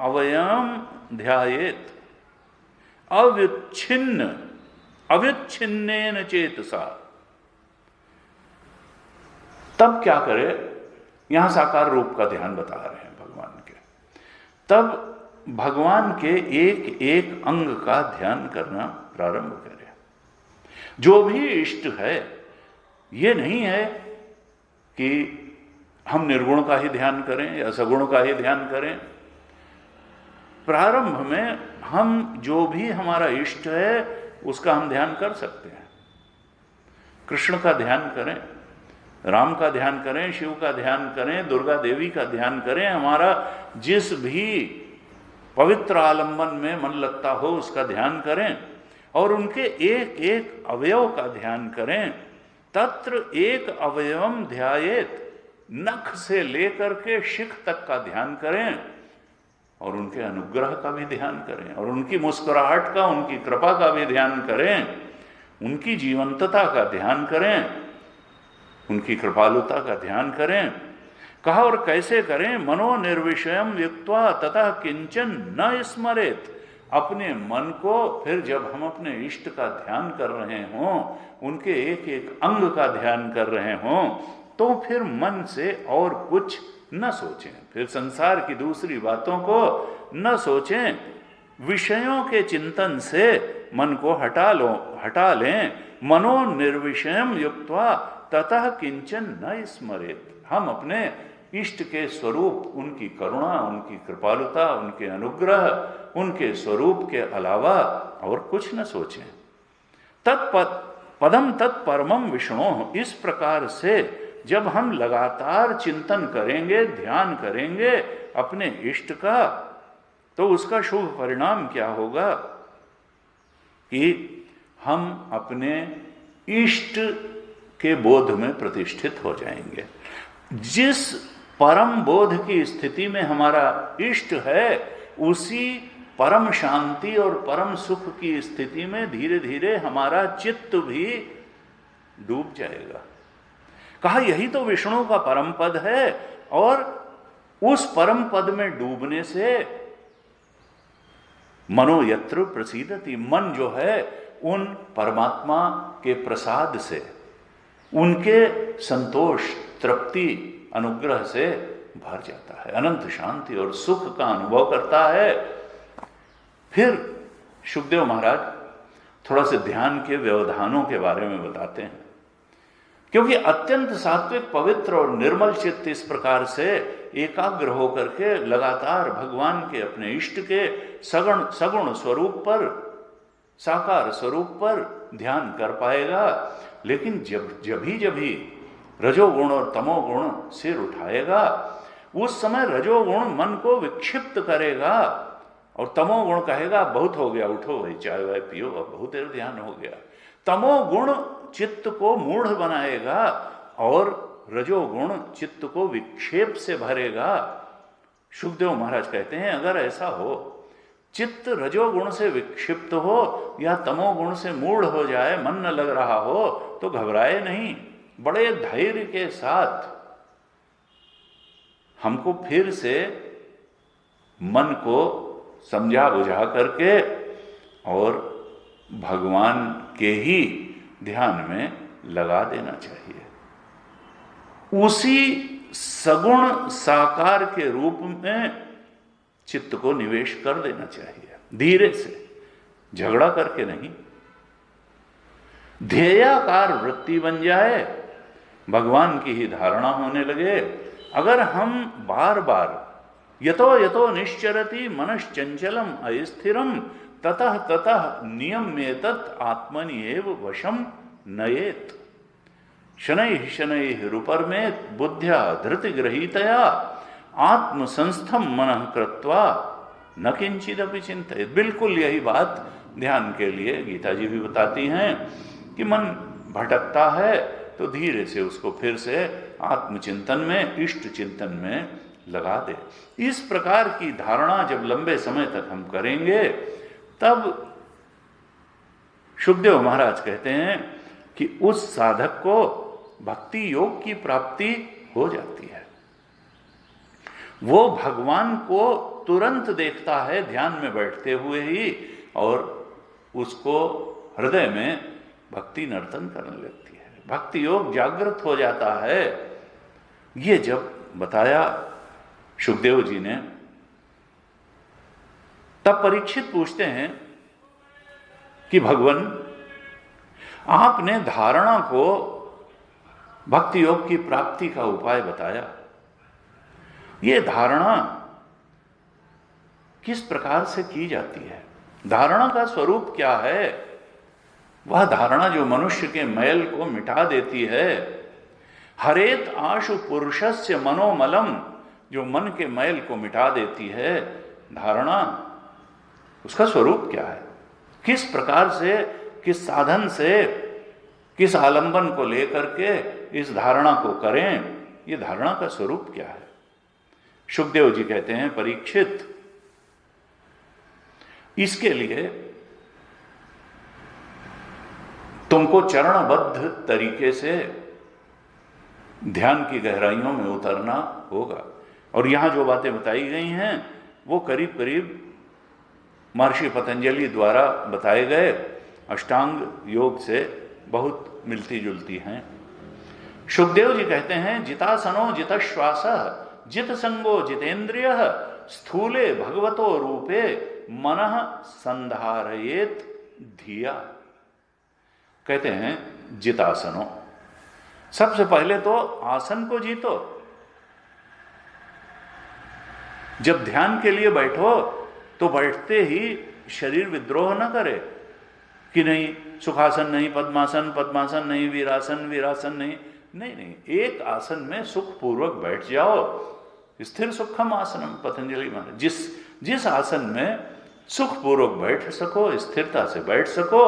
अवयम ध्यायेत अव्युच्छिन्नेन चेतसा। तब क्या करे? यहां साकार रूप का ध्यान बता रहे हैं भगवान के। तब भगवान के एक एक अंग का ध्यान करना प्रारंभ करें। जो भी इष्ट है, ये नहीं है कि हम निर्गुण का ही ध्यान करें या सगुण का ही ध्यान करें। प्रारंभ में हम जो भी हमारा इष्ट है उसका हम ध्यान कर सकते हैं। कृष्ण का ध्यान करें, राम का ध्यान करें, शिव का ध्यान करें, दुर्गा देवी का ध्यान करें। हमारा जिस भी पवित्र आलंबन में मन लगता हो उसका ध्यान करें और उनके एक एक अवयव का ध्यान करें। तत्र एक अवयवम ध्यायेत, नख से लेकर के शिख तक का ध्यान करें और उनके अनुग्रह का भी ध्यान करें और उनकी मुस्कुराहट का, उनकी कृपा का भी ध्यान करें, उनकी जीवंतता का ध्यान करें, उनकी कृपालुता का ध्यान करें। कहा और कैसे करें? मनो निर्विषयम युक्त्वा ततः किंचन न स्मरेत। अपने मन को फिर जब हम अपने इष्ट का ध्यान कर रहे हों, उनके एक एक अंग का ध्यान कर रहे हों, तो फिर मन से और कुछ न सोचें, फिर संसार की दूसरी बातों को न सोचें। विषयों के चिंतन से मन को हटा लें। मनो निर्विषयम युक्त्वा ततः किंचन न स्मरेत। हम अपने इष्ट के स्वरूप, उनकी करुणा, उनकी कृपालुता, उनके अनुग्रह, उनके स्वरूप के अलावा और कुछ न सोचें। पदम तत्परमम विष्णु। इस प्रकार से जब हम लगातार चिंतन करेंगे, ध्यान करेंगे अपने इष्ट का, तो उसका शुभ परिणाम क्या होगा कि हम अपने इष्ट के बोध में प्रतिष्ठित हो जाएंगे। जिस परम बोध की स्थिति में हमारा इष्ट है, उसी परम शांति और परम सुख की स्थिति में धीरे धीरे हमारा चित्त भी डूब जाएगा। कहा यही तो विष्णु का परम पद है, और उस परम पद में डूबने से मनो यत्र प्रसीदति, मन जो है उन परमात्मा के प्रसाद से, उनके संतोष, तृप्ति, अनुग्रह से भर जाता है, अनंत शांति और सुख का अनुभव करता है। फिर शुकदेव महाराज थोड़ा से ध्यान के व्यवधानों के बारे में बताते हैं, क्योंकि अत्यंत सात्विक, पवित्र और निर्मल चित्त इस प्रकार से एकाग्र होकर के लगातार भगवान के, अपने इष्ट के सगुण स्वरूप पर, साकार स्वरूप पर ध्यान कर पाएगा। लेकिन जब भी रजोगुण और तमोगुण सिर उठाएगा, उस समय रजोगुण मन को विक्षिप्त करेगा और तमोगुण कहेगा बहुत हो गया, उठो भाई, चाय वाय पियो, अब बहुत देर ध्यान हो गया। तमोगुण चित्त को मूढ़ बनाएगा और रजोगुण चित्त को विक्षेप से भरेगा। शुकदेव महाराज कहते हैं अगर ऐसा हो, चित्त रजोगुण से विक्षिप्त हो या तमोगुण से मूढ़ हो जाए, मन न लग रहा हो, तो घबराए नहीं, बड़े धैर्य के साथ हमको फिर से मन को समझा बुझा करके और भगवान के ही ध्यान में लगा देना चाहिए। उसी सगुण साकार के रूप में चित्त को निवेश कर देना चाहिए, धीरे से, झगड़ा करके नहीं। ध्येयाकार वृत्ति बन जाए, भगवान की ही धारणा होने लगे। अगर हम बार बार यतो यतो निश्चरति मनश्चंचलम अस्थिरम ततः ततः नियम्येतत् आत्मनि एव वशम नयेत, शनैः शनैः रुपर्मेत बुद्ध्या धृतिगृहीतया आत्मसंस्थम मनः कृत्वा न किंचिदपि चिंतयेत। बिल्कुल यही बात ध्यान के लिए गीता जी भी बताती हैं कि मन भटकता है तो धीरे से उसको फिर से आत्मचिंतन में, इष्ट चिंतन में लगा दे। इस प्रकार की धारणा जब लंबे समय तक हम करेंगे, तब शुकदेव महाराज कहते हैं कि उस साधक को भक्ति योग की प्राप्ति हो जाती है। वो भगवान को तुरंत देखता है ध्यान में बैठते हुए ही, और उसको हृदय में भक्ति नर्तन करने लगती है, भक्ति योग जागृत हो जाता है। ये जब बताया शुकदेव जी ने, तब परीक्षित पूछते हैं कि भगवान, आपने धारणा को भक्ति योग की प्राप्ति का उपाय बताया, ये धारणा किस प्रकार से की जाती है? धारणा का स्वरूप क्या है? वह धारणा जो मनुष्य के मैल को मिटा देती है। हरेत आशु पुरुषस्य मनोमलम, जो मन के मैल को मिटा देती है धारणा, उसका स्वरूप क्या है? किस प्रकार से, किस साधन से, किस आलंबन को लेकर के इस धारणा को करें? ये धारणा का स्वरूप क्या है? शुकदेव जी कहते हैं, परीक्षित, इसके लिए तुमको चरणबद्ध तरीके से ध्यान की गहराइयों में उतरना होगा। और यहां जो बातें बताई गई हैं वो करीब करीब महर्षि पतंजलि द्वारा बताए गए अष्टांग योग से बहुत मिलती जुलती हैं। शुकदेव जी कहते हैं, जितासनो जितश्वासः जित संगो जितेन्द्रियः स्थूले भगवतो रूपे मनः संधारयेत धिया, कहते हैं जितासनो। सबसे पहले तो आसन को जीतो। जब ध्यान के लिए बैठो तो बैठते ही शरीर विद्रोह न करे कि नहीं सुखासन नहीं, पद्मासन पद्मासन नहीं, वीरासन वीरासन नहीं। नहीं नहीं, एक आसन में सुख पूर्वक बैठ जाओ। स्थिर सुखम आसनम, पतंजलि महाराज। जिस आसन में सुख पूर्वक बैठ सको, स्थिरता से बैठ सको,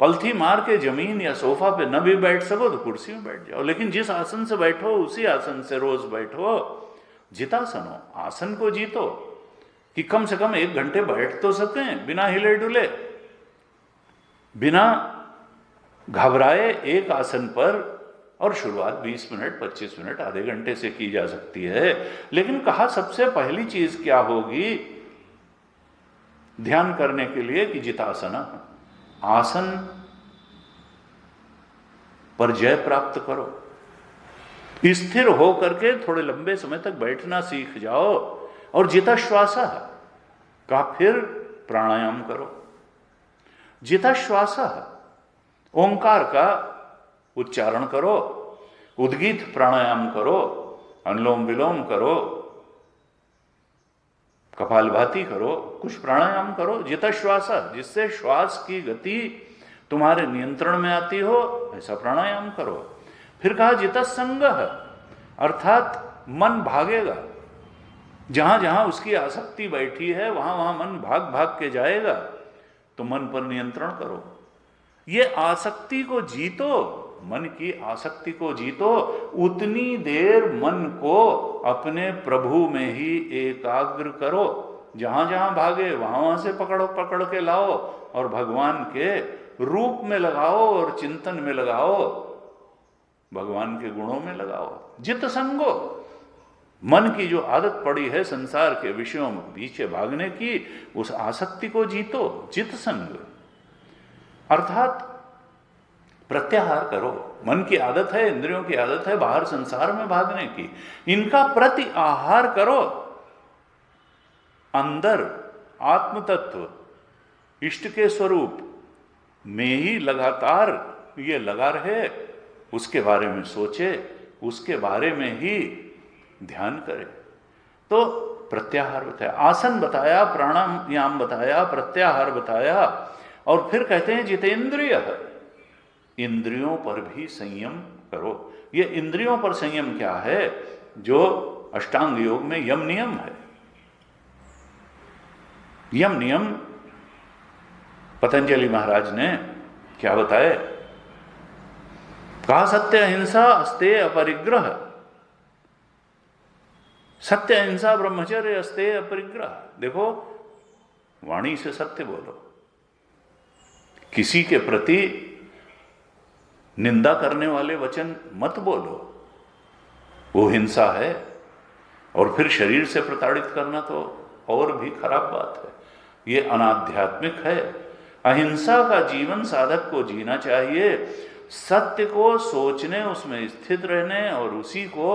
पलथी मार के जमीन या सोफा पे न भी बैठ सको तो कुर्सी में बैठ जाओ, लेकिन जिस आसन से बैठो उसी आसन से रोज बैठो। जितासनो, आसन को जीतो कि कम से कम 1 घंटे बैठ तो सकें बिना हिले डुले, बिना घबराए एक आसन पर। और शुरुआत 20 मिनट 25 मिनट आधे घंटे से की जा सकती है, लेकिन कहा सबसे पहली चीज क्या होगी ध्यान करने के लिए कि जितासना, आसन पर जय प्राप्त करो। स्थिर हो करके थोड़े लंबे समय तक बैठना सीख जाओ। और जिता श्वासा का फिर प्राणायाम करो। जिता श्वासा, ओंकार का उच्चारण करो, उद्गीत प्राणायाम करो, अनुलोम विलोम करो, कपालभाति करो, कुछ प्राणायाम करो। जिता श्वासा, जिससे श्वास की गति तुम्हारे नियंत्रण में आती हो, ऐसा प्राणायाम करो। फिर कहा जिता संग, अर्थात मन भागेगा, जहां जहां उसकी आसक्ति बैठी है वहां वहां मन भाग भाग के जाएगा, तो मन पर नियंत्रण करो। ये आसक्ति को जीतो, मन की आसक्ति को जीतो। उतनी देर मन को अपने प्रभु में ही एकाग्र करो। जहां जहां भागे वहां वहां से पकड़ के लाओ और भगवान के रूप में लगाओ और चिंतन में लगाओ, भगवान के गुणों में लगाओ। जित संगो, मन की जो आदत पड़ी है संसार के विषयों में पीछे भागने की, उस आसक्ति को जीतो। जित संग अर्थात प्रत्याहार करो। मन की आदत है, इंद्रियों की आदत है बाहर संसार में भागने की, इनका प्रति आहार करो। अंदर आत्म तत्व, इष्ट के स्वरूप में ही लगातार ये लगा रहे, उसके बारे में सोचे, उसके बारे में ही ध्यान करे। तो प्रत्याहार बताया, आसन बताया, प्राणायाम बताया, प्रत्याहार बताया। और फिर कहते हैं जितेंद्रिय, इंद्रियों पर भी संयम करो। ये इंद्रियों पर संयम क्या है? जो अष्टांग योग में यम नियम है। यम नियम पतंजलि महाराज ने क्या बताया? कहा सत्य अहिंसा अस्तेय अपरिग्रह, सत्य अहिंसा ब्रह्मचर्य अस्तेय अपरिग्रह। देखो, वाणी से सत्य बोलो, किसी के प्रति निंदा करने वाले वचन मत बोलो, वो हिंसा है। और फिर शरीर से प्रताड़ित करना तो और भी खराब बात है, ये अनाध्यात्मिक है। अहिंसा का जीवन साधक को जीना चाहिए, सत्य को सोचने, उसमें स्थित रहने और उसी को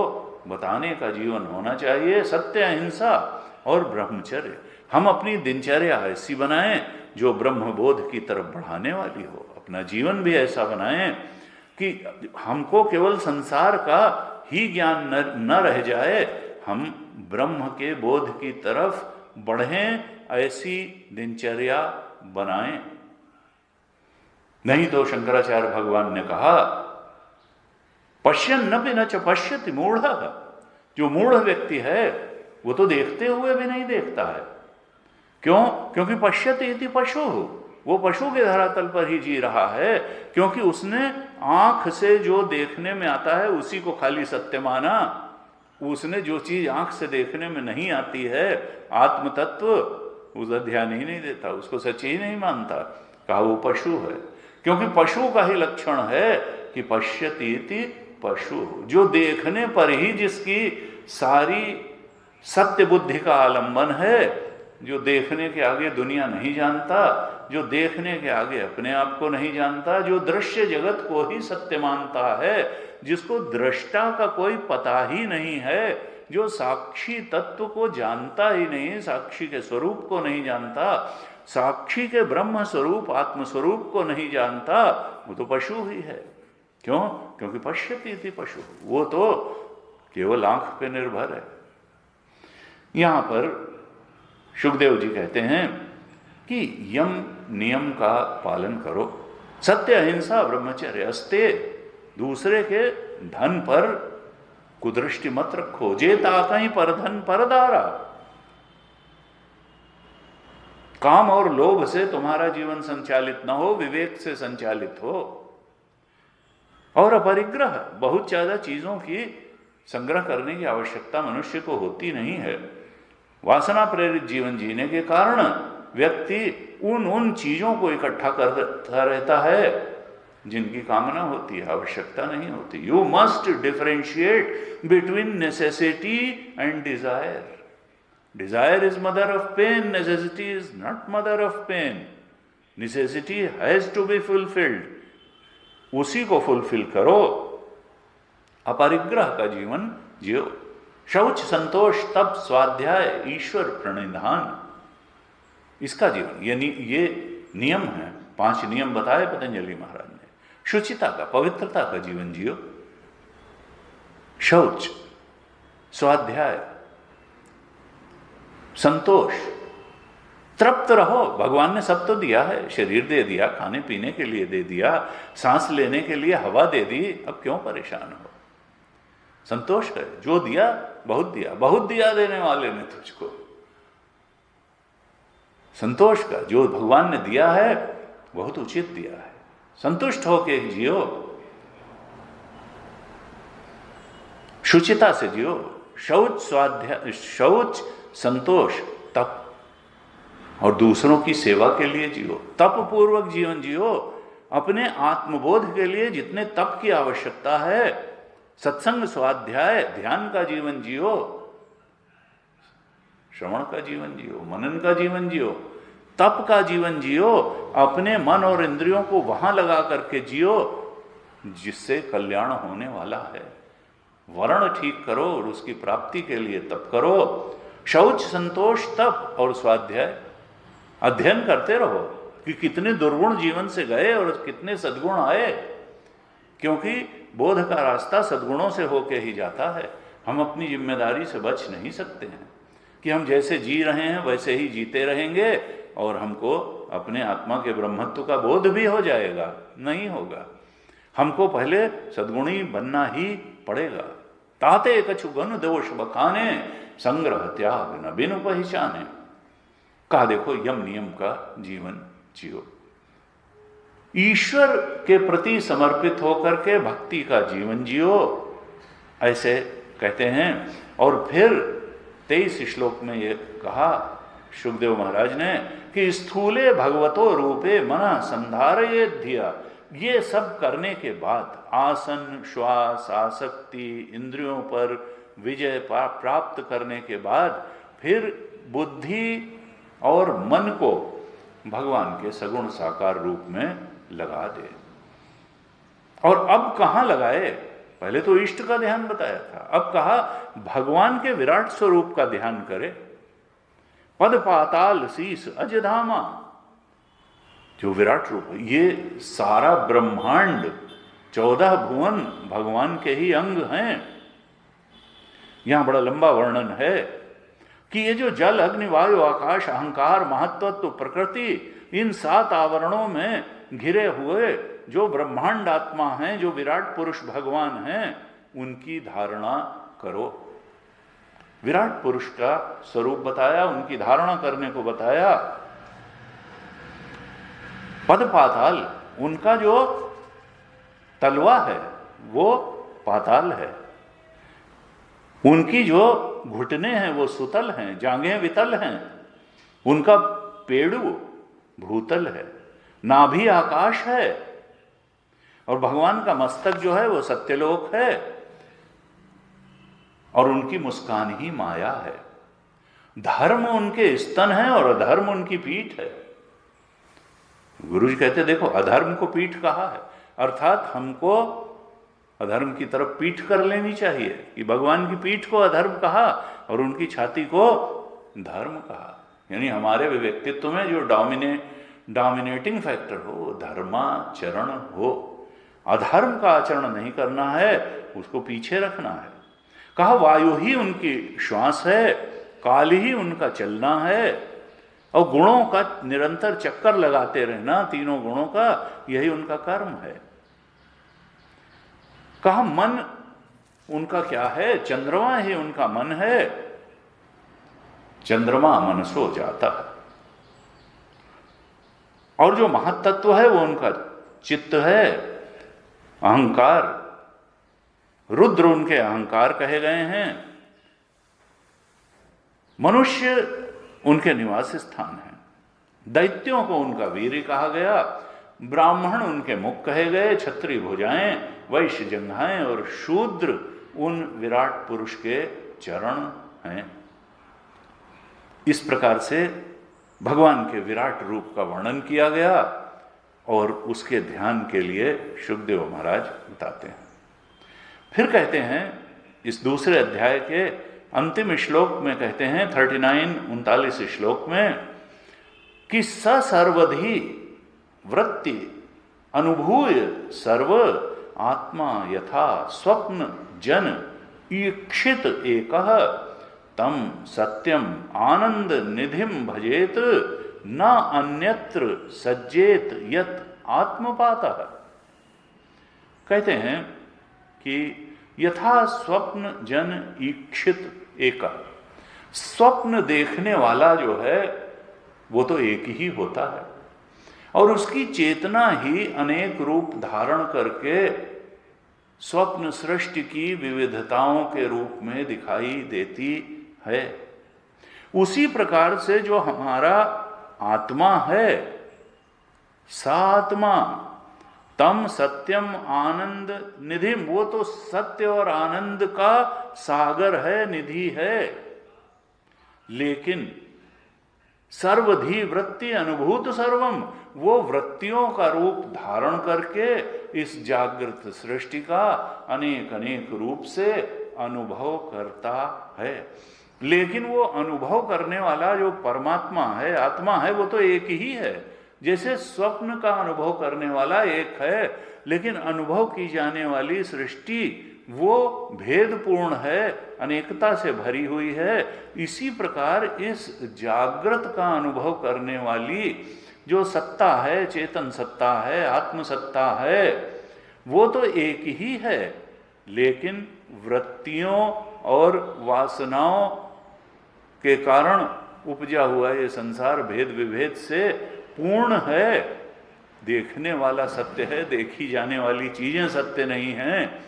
बताने का जीवन होना चाहिए। सत्य, अहिंसा और ब्रह्मचर्य। हम अपनी दिनचर्या ऐसी बनाएं जो ब्रह्मबोध की तरफ बढ़ाने वाली हो। अपना जीवन भी ऐसा बनाएं कि हमको केवल संसार का ही ज्ञान न रह जाए, हम ब्रह्म के बोध की तरफ बढ़ें, ऐसी दिनचर्या बनाएं। नहीं तो शंकराचार्य भगवान ने कहा पश्यन्नपि न च पश्यति मूढ़। जो मूढ़ व्यक्ति है वो तो देखते हुए भी नहीं देखता है। क्यों? क्योंकि पश्यति इति पशु, वो पशु के धरातल पर ही जी रहा है, क्योंकि उसने आंख से जो देखने में आता है उसी को खाली सत्य माना। उसने जो चीज आंख से देखने में नहीं आती है, आत्म तत्व, उसका ध्यान ही नहीं देता, उसको सच ही नहीं मानता। कहा वो पशु है, क्योंकि पशु का ही लक्षण है कि पश्यति इति पशु। जो देखने पर ही जिसकी सारी सत्य बुद्धि का आलंबन है, जो देखने के आगे दुनिया नहीं जानता, जो देखने के आगे अपने आप को नहीं जानता, जो दृश्य जगत को ही सत्य मानता है, जिसको दृष्टा का कोई पता ही नहीं है, जो साक्षी तत्व को जानता ही नहीं, साक्षी के स्वरूप को नहीं जानता, साक्षी के ब्रह्म स्वरूप आत्मस्वरूप को नहीं जानता वो तो पशु ही है। क्यों? क्योंकि पश्यति इति पशु, वो तो केवल आंख पे निर्भर है। यहां पर शुकदेव जी कहते हैं कि यम नियम का पालन करो, सत्य अहिंसा ब्रह्मचर्य अस्ते, दूसरे के धन पर कुदृष्टि मत रखो, जे ताकहीं पर धन परदारा। काम और लोभ से तुम्हारा जीवन संचालित न हो, विवेक से संचालित हो। और अपरिग्रह, बहुत ज्यादा चीजों की संग्रह करने की आवश्यकता मनुष्य को होती नहीं है। वासना प्रेरित जीवन जीने के कारण व्यक्ति उन चीजों को इकट्ठा करता रहता है जिनकी कामना होती है, आवश्यकता नहीं होती। You must differentiate between necessity and desire. Desire is mother of pain, necessity is not mother of pain. Necessity has to be fulfilled, उसी को फुलफिल करो। अपरिग्रह का जीवन जियो। शौच, संतोष, तप, स्वाध्याय, ईश्वर प्रणिधान, इसका जीवन, ये नियम है। 5 नियम बताए पतंजलि महाराज ने। शुचिता का, पवित्रता का जीवन जियो। शौच, स्वाध्याय, संतोष, तृप्त रहो। भगवान ने सब तो दिया है, शरीर दे दिया, खाने पीने के लिए दे दिया, सांस लेने के लिए हवा दे दी, अब क्यों परेशान हो? संतोष कर, जो दिया बहुत दिया, बहुत दिया देने वाले ने तुझको। संतोष का, जो भगवान ने दिया है बहुत उचित दिया है, संतुष्ट होके जियो। शुचिता से जियो। शौच, स्वाध्याय, शौच, संतोष, तप, और दूसरों की सेवा के लिए जियो। तप पूर्वक जीवन जियो। अपने आत्मबोध के लिए जितने तप की आवश्यकता है, सत्संग, स्वाध्याय, ध्यान का जीवन जियो, श्रवण का जीवन जियो, मनन का जीवन जियो, तप का जीवन जियो। अपने मन और इंद्रियों को वहां लगा करके जियो जिससे कल्याण होने वाला है। वर्ण ठीक करो और उसकी प्राप्ति के लिए तप करो। शौच, संतोष, तप और स्वाध्याय। अध्ययन करते रहो कि कितने दुर्गुण जीवन से गए और कितने सद्गुण आए, क्योंकि बोध का रास्ता सद्गुणों से होके ही जाता है। हम अपनी जिम्मेदारी से बच नहीं सकते हैं कि हम जैसे जी रहे हैं वैसे ही जीते रहेंगे और हमको अपने आत्मा के ब्रह्मत्व का बोध भी हो जाएगा, नहीं होगा। हमको पहले सद्गुणी बनना ही पड़ेगा। ताते कछु गण दोष बखाने, संग्रह त्याग न बिनु पहचाने। कहा देखो यम नियम का जीवन जियो। ईश्वर के प्रति समर्पित होकर के भक्ति का जीवन जियो, ऐसे कहते हैं। और फिर 23 श्लोक में ये कहा शुकदेव महाराज ने कि स्थूले भगवतो रूपे मना संधारये धिया। ये सब करने के बाद आसन, श्वास, आसक्ति, इंद्रियों पर विजय प्राप्त करने के बाद फिर बुद्धि और मन को भगवान के सगुण साकार रूप में लगा दे। और अब कहां लगाए? पहले तो इष्ट का ध्यान बताया था, अब कहा भगवान के विराट स्वरूप का ध्यान करे। पद पाताल शीस अजधामा, जो विराट रूप है, ये सारा ब्रह्मांड 14 भुवन भगवान के ही अंग हैं। यहां बड़ा लंबा वर्णन है कि ये जो जल, अग्नि, वायु, आकाश, अहंकार, महत्त्व, प्रकृति, इन 7 आवरणों में घिरे हुए जो ब्रह्मांड आत्मा हैं, जो विराट पुरुष भगवान हैं, उनकी धारणा करो। विराट पुरुष का स्वरूप बताया, उनकी धारणा करने को बताया। पद पाताल, उनका जो तलवा है वो पाताल है, उनकी जो घुटने हैं वो सुतल हैं, जांघें वितल हैं, उनका पेड़ू भूतल है, नाभि आकाश है, और भगवान का मस्तक जो है वो सत्यलोक है, और उनकी मुस्कान ही माया है। धर्म उनके स्तन है और अधर्म उनकी पीठ है। गुरु जी कहते देखो अधर्म को पीठ कहा है, अर्थात हमको अधर्म की तरफ पीठ कर लेनी चाहिए कि भगवान की पीठ को अधर्म कहा और उनकी छाती को धर्म कहा। यानी हमारे व्यक्तित्व में जो डोमिनेटिंग फैक्टर हो, धर्माचरण हो। अधर्म का आचरण नहीं करना है, उसको पीछे रखना है। कहा वायु ही उनकी श्वास है, काल ही उनका चलना है, और गुणों का निरंतर चक्कर लगाते रहना, तीनों गुणों का, यही उनका कर्म है। कहा मन उनका क्या है? चंद्रमा ही उनका मन है, चंद्रमा मनसो जाता है। और जो महत्तत्व है वो उनका चित्त है, अहंकार। रुद्र उनके अहंकार कहे गए हैं। मनुष्य उनके निवास स्थान है। दैत्यों को उनका वीर कहा गया। ब्राह्मण उनके मुख कहे गए, क्षत्रिय भुजाएं, वैश्य जंघाएं, और शूद्र उन विराट पुरुष के चरण हैं। इस प्रकार से भगवान के विराट रूप का वर्णन किया गया और उसके ध्यान के लिए शुकदेव महाराज बताते हैं। फिर कहते हैं इस दूसरे अध्याय के अंतिम श्लोक में, कहते हैं 39-39 श्लोक में, कि स सर्वधि वृत्ति अनुभूय सर्व आत्मा यथा स्वप्न जन ईक्षित एकः तम सत्यम आनंद निधिम भजेत न अन्यत्र सज्जेत यत आत्मपातः। कहते हैं कि यथा स्वप्न जन ईक्षित एक, स्वप्न देखने वाला जो है वो तो एक ही होता है, और उसकी चेतना ही अनेक रूप धारण करके स्वप्न सृष्टि की विविधताओं के रूप में दिखाई देती है। उसी प्रकार से जो हमारा आत्मा है, सात्मा तम सत्यम आनंद निधिम, वो तो सत्य और आनंद का सागर है, निधि है। लेकिन सर्वधि वृत्ति अनुभूत सर्वम, वो वृत्तियों का रूप धारण करके इस जागृत सृष्टि का अनेक अनेक रूप से अनुभव करता है। लेकिन वो अनुभव करने वाला जो परमात्मा है, आत्मा है, वो तो एक ही है। जैसे स्वप्न का अनुभव करने वाला एक है, लेकिन अनुभव की जाने वाली सृष्टि वो भेदपूर्ण है, अनेकता से भरी हुई है। इसी प्रकार इस जागृत का अनुभव करने वाली जो सत्ता है, चेतन सत्ता है, आत्म सत्ता है, वो तो एक ही है। लेकिन वृत्तियों और वासनाओं के कारण उपजा हुआ ये संसार भेद विभेद से पूर्ण है। देखने वाला सत्य है, देखी जाने वाली चीजें सत्य नहीं हैं।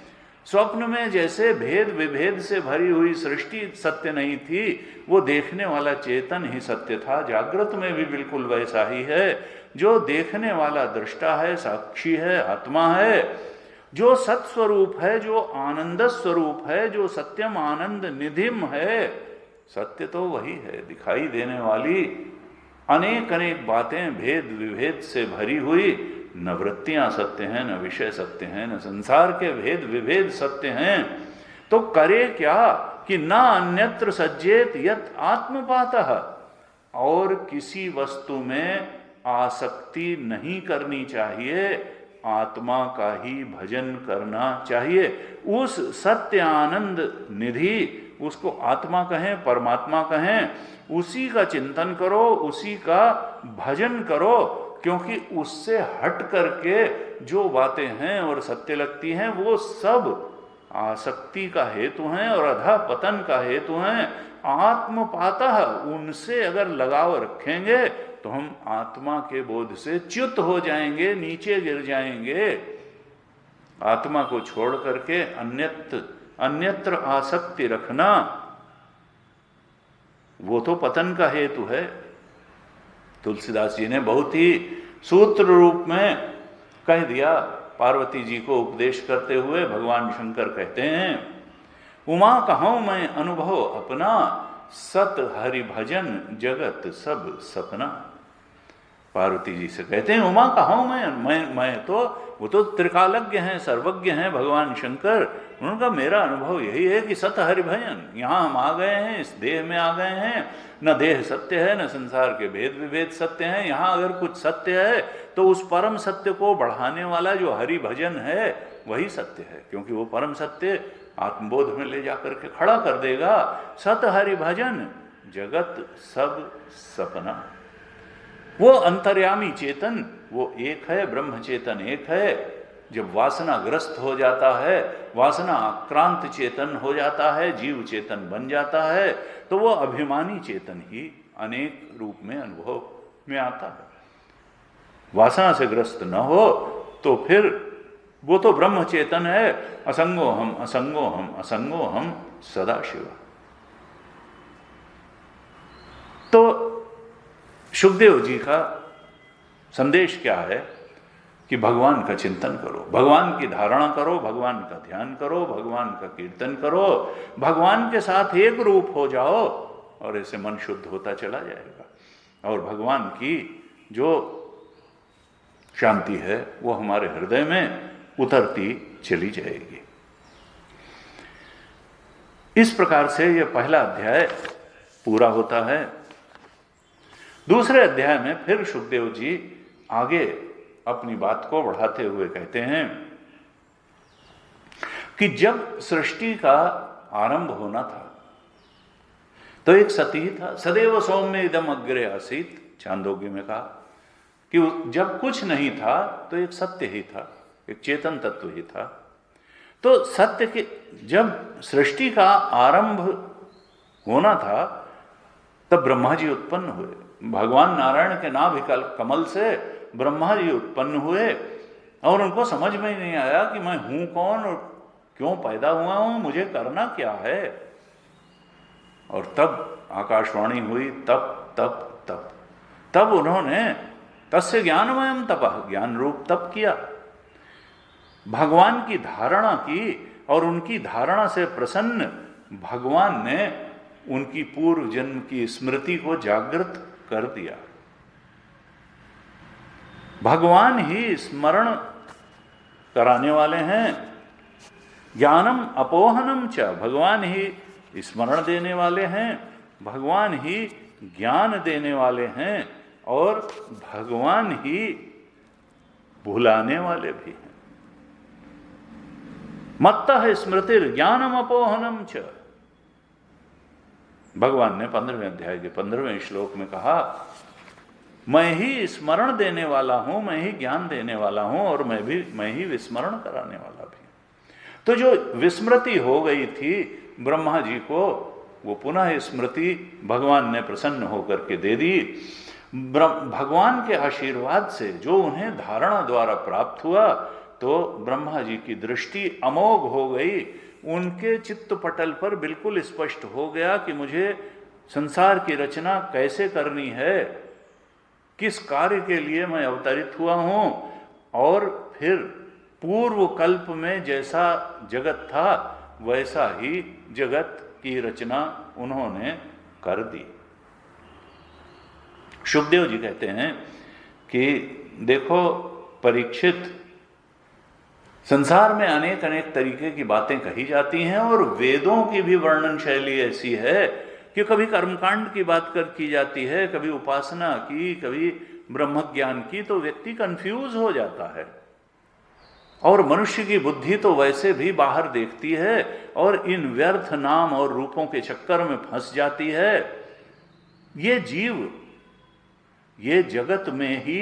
स्वप्न में जैसे भेद विभेद से भरी हुई सृष्टि सत्य नहीं थी, वो देखने वाला चेतन ही सत्य था। जागृत में भी बिल्कुल वैसा ही है। जो देखने वाला दृष्टा है, साक्षी है, आत्मा है, जो सत्स्वरूप है, जो आनंद स्वरूप है, जो सत्यम आनंद निधिम है, सत्य तो वही है। दिखाई देने वाली अनेक अनेक बातें भेद विभेद से भरी हुई, न वृत्तियां सत्य हैं, न विषय सत्य हैं, न संसार के भेद विभेद सत्य हैं। तो करे क्या कि ना अन्यत्र सज्जेत यत आत्मपातः, और किसी वस्तु में आसक्ति नहीं करनी चाहिए, आत्मा का ही भजन करना चाहिए। उस सत्य आनंद निधि, उसको आत्मा कहें, परमात्मा कहें, उसी का चिंतन करो, उसी का भजन करो, क्योंकि उससे हट करके जो बातें हैं और सत्य लगती हैं वो सब आसक्ति का हेतु हैं और अधा पतन का हेतु हैं। आत्मपातः, उनसे अगर लगाव रखेंगे तो हम आत्मा के बोध से च्युत हो जाएंगे, नीचे गिर जाएंगे। आत्मा को छोड़ करके अन्यत्र आसक्ति रखना वो तो पतन का हेतु है। तुलसीदास जी ने बहुत ही सूत्र रूप में कह दिया। पार्वती जी को उपदेश करते हुए भगवान शंकर कहते हैं, उमा कहूं मैं अनुभव अपना, सत हरि भजन जगत सब सपना। पार्वती जी से कहते हैं उमा कहाँ हूँ मैं तो, वो तो त्रिकालज्ञ हैं, सर्वज्ञ हैं भगवान शंकर। उन्होंने कहा मेरा अनुभव यही है कि सत हरि भजन, यहाँ हम आ गए हैं, इस देह में आ गए हैं, न देह सत्य है न संसार के भेद विभेद सत्य हैं। यहाँ अगर कुछ सत्य है तो उस परम सत्य को बढ़ाने वाला जो हरि भजन है वही सत्य है, क्योंकि वो परम सत्य आत्मबोध में ले जाकर के खड़ा कर देगा। सत हरि भजन जगत सब सपना। वो अंतर्यामी चेतन वो एक है, ब्रह्म चेतन एक है। जब वासना ग्रस्त हो जाता है, वासना आक्रांत चेतन हो जाता है, जीव चेतन बन जाता है, तो वो अभिमानी चेतन ही अनेक रूप में अनुभव में आता है। वासना से ग्रस्त न हो तो फिर वो तो ब्रह्म चेतन है। असंगो हम असंगो हम असंगो हम सदा शिव। तो शुकदेव जी का संदेश क्या है कि भगवान का चिंतन करो, भगवान की धारणा करो, भगवान का ध्यान करो, भगवान का कीर्तन करो, भगवान के साथ एक रूप हो जाओ और ऐसे मन शुद्ध होता चला जाएगा। और भगवान की जो शांति है वो हमारे हृदय में उतरती चली जाएगी। इस प्रकार से यह पहला अध्याय पूरा होता है। दूसरे अध्याय में फिर शुकदेव जी आगे अपनी बात को बढ़ाते हुए कहते हैं कि जब सृष्टि का आरंभ होना था तो एक सती था, सदैव सौम्य इदम अग्रे आसीत। छांदोग्य में कहा कि जब कुछ नहीं था तो एक सत्य ही था, एक चेतन तत्व ही था। तो सत्य के जब सृष्टि का आरंभ होना था तब ब्रह्मा जी उत्पन्न हुए। भगवान नारायण के नाभि कमल से ब्रह्मा जी उत्पन्न हुए और उनको समझ में ही नहीं आया कि मैं हूं कौन और क्यों पैदा हुआ हूं, मुझे करना क्या है। और तब आकाशवाणी हुई, तब उन्होंने तस्य ज्ञानमयम तपः, ज्ञान रूप तप किया, भगवान की धारणा की। और उनकी धारणा से प्रसन्न भगवान ने उनकी पूर्व जन्म की स्मृति को जागृत कर दिया। भगवान ही स्मरण कराने वाले हैं। ज्ञानम अपोहनम च, भगवान ही स्मरण देने वाले हैं, भगवान ही ज्ञान देने वाले हैं और भगवान ही भुलाने वाले भी हैं। मत्तः स्मृतिर ज्ञानम अपोहनम च। भगवान ने 15वें अध्याय के 15वें श्लोक में कहा मैं ही स्मरण देने वाला हूं, मैं ही ज्ञान देने वाला हूं और मैं ही विस्मरण कराने वाला भी। तो जो विस्मृति हो गई थी ब्रह्मा जी को, वो पुनः स्मृति भगवान ने प्रसन्न होकर के दे दी। भगवान के आशीर्वाद से जो उन्हें धारणा द्वारा प्राप्त हुआ तो ब्रह्मा जी की दृष्टि अमोघ हो गई। उनके चित्त पटल पर बिल्कुल स्पष्ट हो गया कि मुझे संसार की रचना कैसे करनी है, किस कार्य के लिए मैं अवतरित हुआ हूं। और फिर पूर्व कल्प में जैसा जगत था वैसा ही जगत की रचना उन्होंने कर दी। शुकदेव जी कहते हैं कि देखो परीक्षित, संसार में अनेक अनेक तरीके की बातें कही जाती हैं और वेदों की भी वर्णन शैली ऐसी है कि कभी कर्मकांड की बात की जाती है, कभी उपासना की, कभी ब्रह्म ज्ञान की, तो व्यक्ति कंफ्यूज हो जाता है। और मनुष्य की बुद्धि तो वैसे भी बाहर देखती है और इन व्यर्थ नाम और रूपों के चक्कर में फंस जाती है। ये जीव ये जगत में ही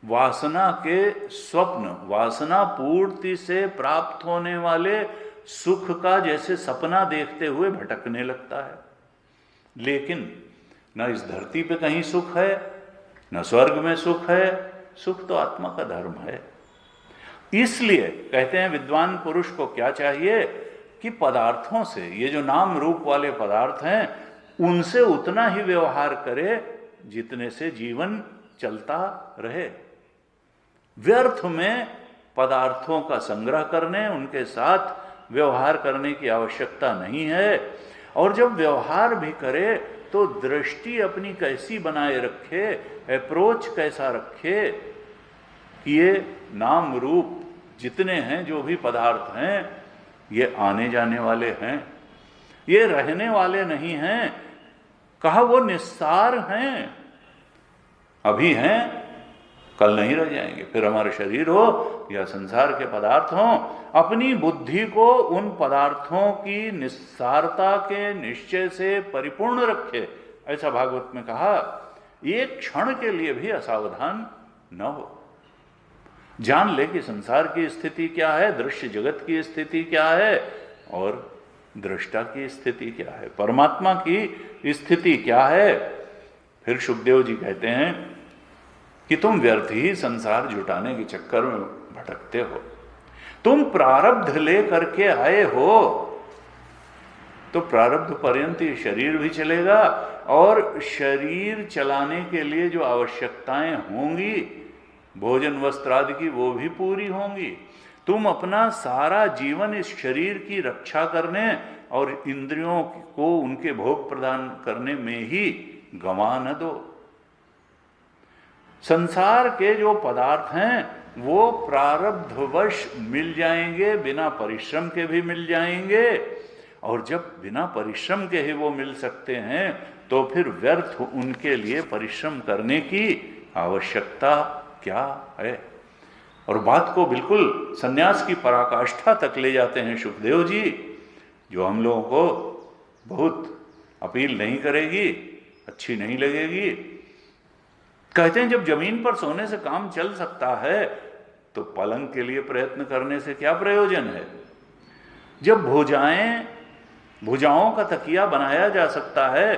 वासना के स्वप्न, वासना पूर्ति से प्राप्त होने वाले सुख का जैसे सपना देखते हुए भटकने लगता है। लेकिन न इस धरती पे कहीं सुख है, न स्वर्ग में सुख है। सुख तो आत्मा का धर्म है। इसलिए कहते हैं विद्वान पुरुष को क्या चाहिए कि पदार्थों से, ये जो नाम रूप वाले पदार्थ हैं, उनसे उतना ही व्यवहार करे जितने से जीवन चलता रहे। व्यर्थ में पदार्थों का संग्रह करने, उनके साथ व्यवहार करने की आवश्यकता नहीं है। और जब व्यवहार भी करे तो दृष्टि अपनी कैसी बनाए रखे, अप्रोच कैसा रखे कि ये नाम रूप जितने हैं, जो भी पदार्थ हैं, ये आने जाने वाले हैं, ये रहने वाले नहीं हैं। कहा वो निस्सार हैं, अभी हैं, कल नहीं रह जाएंगे। फिर हमारा शरीर हो या संसार के पदार्थ हो, अपनी बुद्धि को उन पदार्थों की निस्सारता के निश्चय से परिपूर्ण रखे। ऐसा भागवत में कहा। एक क्षण के लिए भी असावधान न हो, जान ले कि संसार की स्थिति क्या है, दृश्य जगत की स्थिति क्या है और दृष्टा की स्थिति क्या है, परमात्मा की स्थिति क्या है। फिर शुकदेव जी कहते हैं कि तुम व्यर्थ ही संसार जुटाने के चक्कर में भटकते हो। तुम प्रारब्ध ले करके आए हो तो प्रारब्ध पर्यंत ये शरीर भी चलेगा और शरीर चलाने के लिए जो आवश्यकताएं होंगी, भोजन वस्त्र आदि की, वो भी पूरी होंगी। तुम अपना सारा जीवन इस शरीर की रक्षा करने और इंद्रियों को उनके भोग प्रदान करने में ही गंवा न दो। संसार के जो पदार्थ हैं वो प्रारब्धवश मिल जाएंगे, बिना परिश्रम के भी मिल जाएंगे। और जब बिना परिश्रम के ही वो मिल सकते हैं तो फिर व्यर्थ उनके लिए परिश्रम करने की आवश्यकता क्या है। और बात को बिल्कुल सन्यास की पराकाष्ठा तक ले जाते हैं शुकदेव जी, जो हम लोगों को बहुत अपील नहीं करेगी, अच्छी नहीं लगेगी। कहते हैं जब जमीन पर सोने से काम चल सकता है तो पलंग के लिए प्रयत्न करने से क्या प्रयोजन है। जब भुजाओं का तकिया बनाया जा सकता है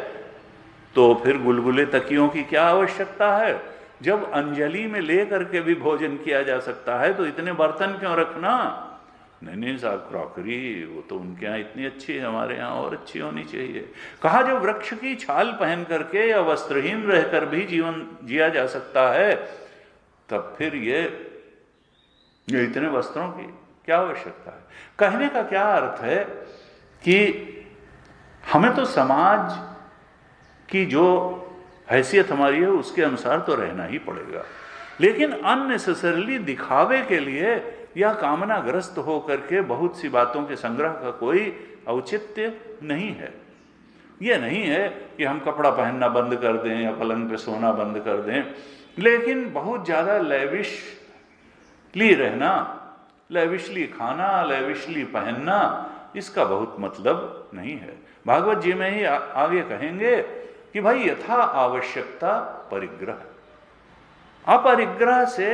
तो फिर गुलगुले तकियों की क्या आवश्यकता है। जब अंजलि में ले करके भी भोजन किया जा सकता है तो इतने बर्तन क्यों रखना। नहीं साहब, क्रॉकरी वो तो उनके यहाँ इतनी अच्छी है, हमारे यहाँ और अच्छी होनी चाहिए। कहा जब वृक्ष की छाल पहन करके या वस्त्रहीन रहकर भी जीवन जिया जा सकता है तब फिर ये इतने वस्त्रों की क्या आवश्यकता है। कहने का क्या अर्थ है कि हमें तो समाज की जो हैसियत हमारी है उसके अनुसार तो रहना ही पड़ेगा, लेकिन अननेसेसरली दिखावे के लिए या कामनाग्रस्त हो करके बहुत सी बातों के संग्रह का कोई औचित्य नहीं है। यह नहीं है कि हम कपड़ा पहनना बंद कर दें या पलंग पे सोना बंद कर दें, लेकिन बहुत ज़्यादा लैविशली रहना, लैविशली खाना, लैविशली पहनना, इसका बहुत मतलब नहीं है। भागवत जी में ही आगे कहेंगे कि भाई यथा आवश्यकता परिग्रह, अपरिग्रह से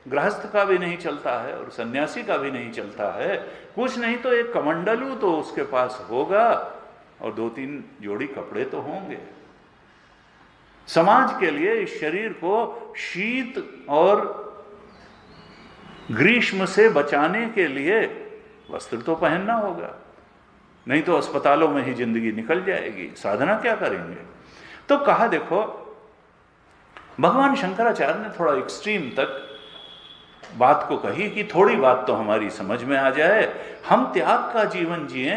गृहस्थ का भी नहीं चलता है और सन्यासी का भी नहीं चलता है। कुछ नहीं तो एक कमंडलू तो उसके पास होगा और 2-3 जोड़ी कपड़े तो होंगे। समाज के लिए इस शरीर को शीत और ग्रीष्म से बचाने के लिए वस्त्र तो पहनना होगा, नहीं तो अस्पतालों में ही जिंदगी निकल जाएगी। साधना क्या करेंगे। तो कहा देखो, भगवान शंकराचार्य ने थोड़ा एक्सट्रीम तक बात को कही कि थोड़ी बात तो हमारी समझ में आ जाए। हम त्याग का जीवन जिए,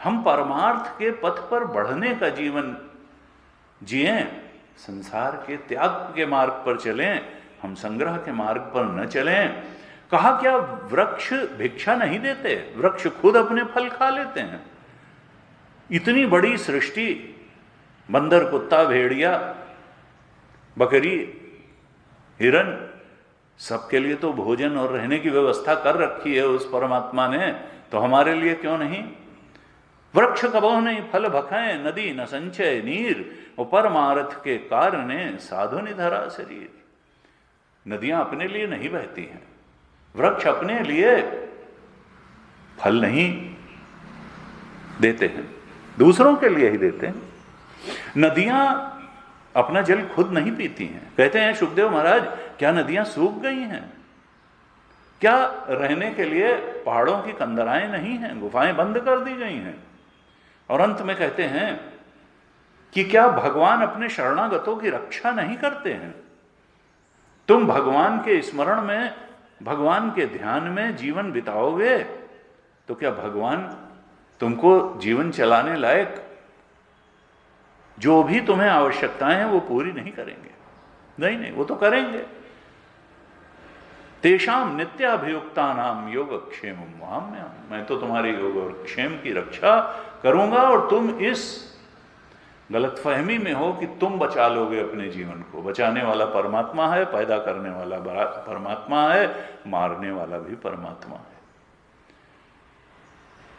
हम परमार्थ के पथ पर बढ़ने का जीवन जिए, संसार के त्याग के मार्ग पर चलें, हम संग्रह के मार्ग पर न चलें। कहा क्या वृक्ष भिक्षा नहीं देते, वृक्ष खुद अपने फल खा लेते हैं। इतनी बड़ी सृष्टि, बंदर, कुत्ता, भेड़िया, बकरी, हिरन, सबके लिए तो भोजन और रहने की व्यवस्था कर रखी है उस परमात्मा ने, तो हमारे लिए क्यों नहीं। वृक्ष कबो नहीं फल भखाएं, नदी न संचय नीर, और परमार्थ के कारण साधु निधरा शरीर। नदियां अपने लिए नहीं बहती हैं, वृक्ष अपने लिए फल नहीं देते हैं, दूसरों के लिए ही देते हैं। नदियां अपना जल खुद नहीं पीती हैं। कहते हैं शुकदेव महाराज, क्या नदियां सूख गई हैं? क्या रहने के लिए पहाड़ों की कंदराएं नहीं हैं, गुफाएं बंद कर दी गई हैं? और अंत में कहते हैं कि क्या भगवान अपने शरणागतों की रक्षा नहीं करते हैं? तुम भगवान के स्मरण में, भगवान के ध्यान में जीवन बिताओगे तो क्या भगवान तुमको जीवन चलाने लायक जो भी तुम्हें आवश्यकताएं हैं वो पूरी नहीं करेंगे। नहीं, वो तो करेंगे। तेषाम नित्याभियुक्ता नाम योगक्षेम वहाम्यहम्, मैं तो तुम्हारे योग और क्षेम की रक्षा करूंगा और तुम इस गलतफहमी में हो कि तुम बचा लोगे अपने जीवन को। बचाने वाला परमात्मा है, पैदा करने वाला परमात्मा है, मारने वाला भी परमात्मा है।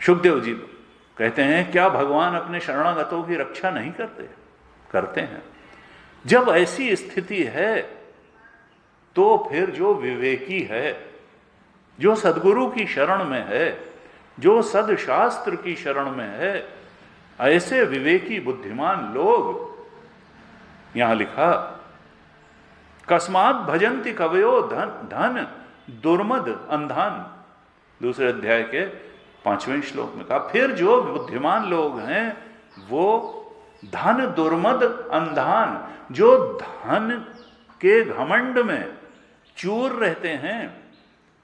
शुकदेव जी कहते हैं, क्या भगवान अपने शरणागतों की रक्षा नहीं करते? करते हैं। जब ऐसी स्थिति है तो फिर जो विवेकी है, जो सद्गुरु की शरण में है, जो सदशास्त्र की शरण में है, ऐसे विवेकी बुद्धिमान लोग, यहां लिखा, कस्मात् भजन्ति कवयो धन दुर्मद अंधान, दूसरे अध्याय के 5वें श्लोक में कहा, फिर जो बुद्धिमान लोग हैं वो धन दुर्मद अंधान, जो धन के घमंड में चूर रहते हैं,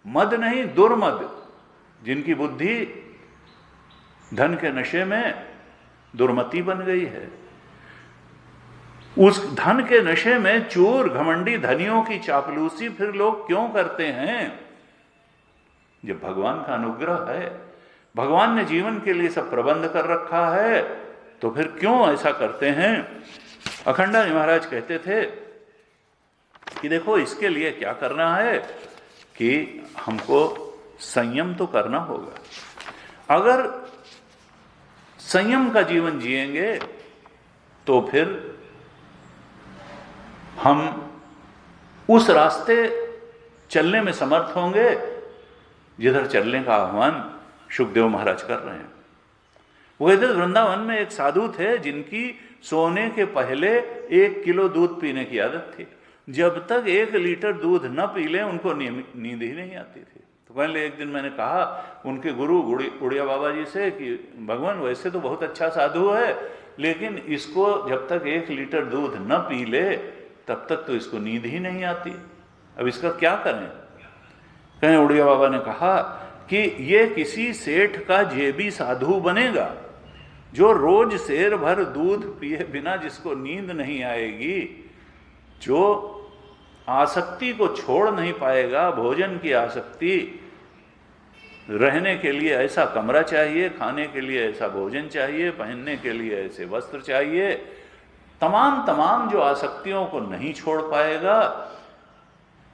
मद नहीं दुर्मद, जिनकी बुद्धि धन के नशे में दुर्मति बन गई है। उस धन के नशे में चूर घमंडी धनियों की चापलूसी फिर लोग क्यों करते हैं? जब भगवान का अनुग्रह है, भगवान ने जीवन के लिए सब प्रबंध कर रखा है, तो फिर क्यों ऐसा करते हैं? अखंडानंद महाराज कहते थे कि देखो, इसके लिए क्या करना है कि हमको संयम तो करना होगा। अगर संयम का जीवन जिएंगे तो फिर हम उस रास्ते चलने में समर्थ होंगे जिधर चलने का आह्वान शुकदेव महाराज कर रहे हैं। वो कहते, वृंदावन में एक साधु थे जिनकी सोने के पहले 1 किलो दूध पीने की आदत थी। जब तक 1 लीटर दूध न पी लें उनको नींद ही नहीं आती थी। तो पहले एक दिन मैंने कहा उनके गुरु उड़िया बाबा जी से कि भगवान, वैसे तो बहुत अच्छा साधु है, लेकिन इसको जब तक 1 लीटर दूध न पी ले तब तक तो इसको नींद ही नहीं आती, अब इसका क्या करें? कहीं उड़िया बाबा ने कहा कि ये किसी सेठ का जेबी साधु बनेगा जो रोज शेर भर दूध पिए बिना जिसको नींद नहीं आएगी, जो आसक्ति को छोड़ नहीं पाएगा, भोजन की आसक्ति, रहने के लिए ऐसा कमरा चाहिए, खाने के लिए ऐसा भोजन चाहिए, पहनने के लिए ऐसे वस्त्र चाहिए, तमाम जो आसक्तियों को नहीं छोड़ पाएगा,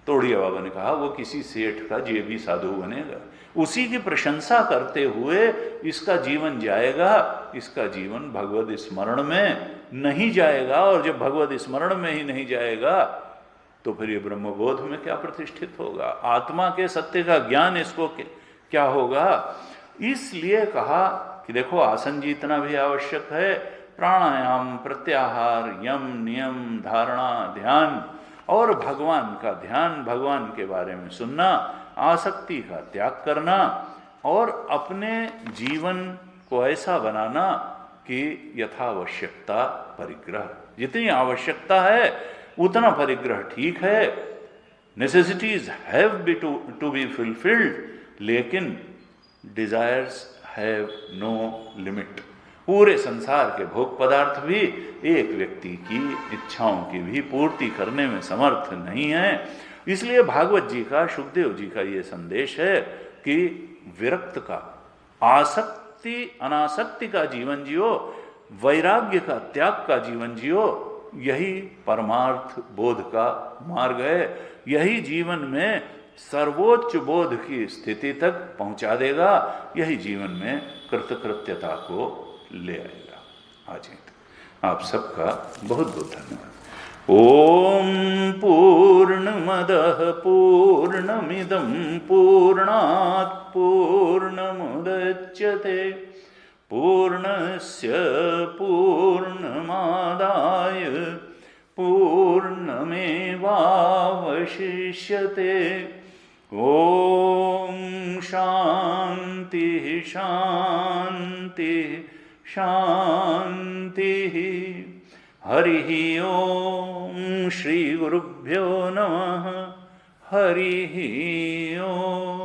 तो उड़िया बाबा ने कहा वो किसी सेठ का जेबी साधु बनेगा। उसी की प्रशंसा करते हुए इसका जीवन जाएगा, इसका जीवन भगवद स्मरण में नहीं जाएगा, और जब भगवद स्मरण में ही नहीं जाएगा तो फिर ये ब्रह्मबोध में क्या प्रतिष्ठित होगा? आत्मा के सत्य का ज्ञान इसको क्या होगा? इसलिए कहा कि देखो, आसन जीतना भी आवश्यक है, प्राणायाम, प्रत्याहार, यम, नियम, धारणा, ध्यान, और भगवान का ध्यान, भगवान के बारे में सुनना, आसक्ति का त्याग करना, और अपने जीवन को ऐसा बनाना कि यथावश्यकता परिग्रह, जितनी आवश्यकता है उतना परिग्रह ठीक है। Necessities have to be fulfilled, लेकिन डिजायर्स हैव नो लिमिट। पूरे संसार के भोग पदार्थ भी एक व्यक्ति की इच्छाओं की भी पूर्ति करने में समर्थ नहीं है। इसलिए भागवत जी का, शुकदेव जी का ये संदेश है कि विरक्त का, आसक्ति अनासक्ति का जीवन जियो, वैराग्य का, त्याग का जीवन जियो, यही परमार्थ बोध का मार्ग है। यही जीवन में सर्वोच्च बोध की स्थिति तक पहुंचा देगा, यही जीवन में कृतकृत्यता को ले आएगा। आज आप सबका बहुत बहुत धन्यवाद। ओम पूर्णमदः पूर्णमिदं पूर्णात् पूर्णमुदच्यते पूर्णस्य पूर्णमादाय पूर्णमेवावशिष्यते। ओम शांति शांति शांति। हरि ओम श्री गुरुभ्यो नमः। हरि ओम।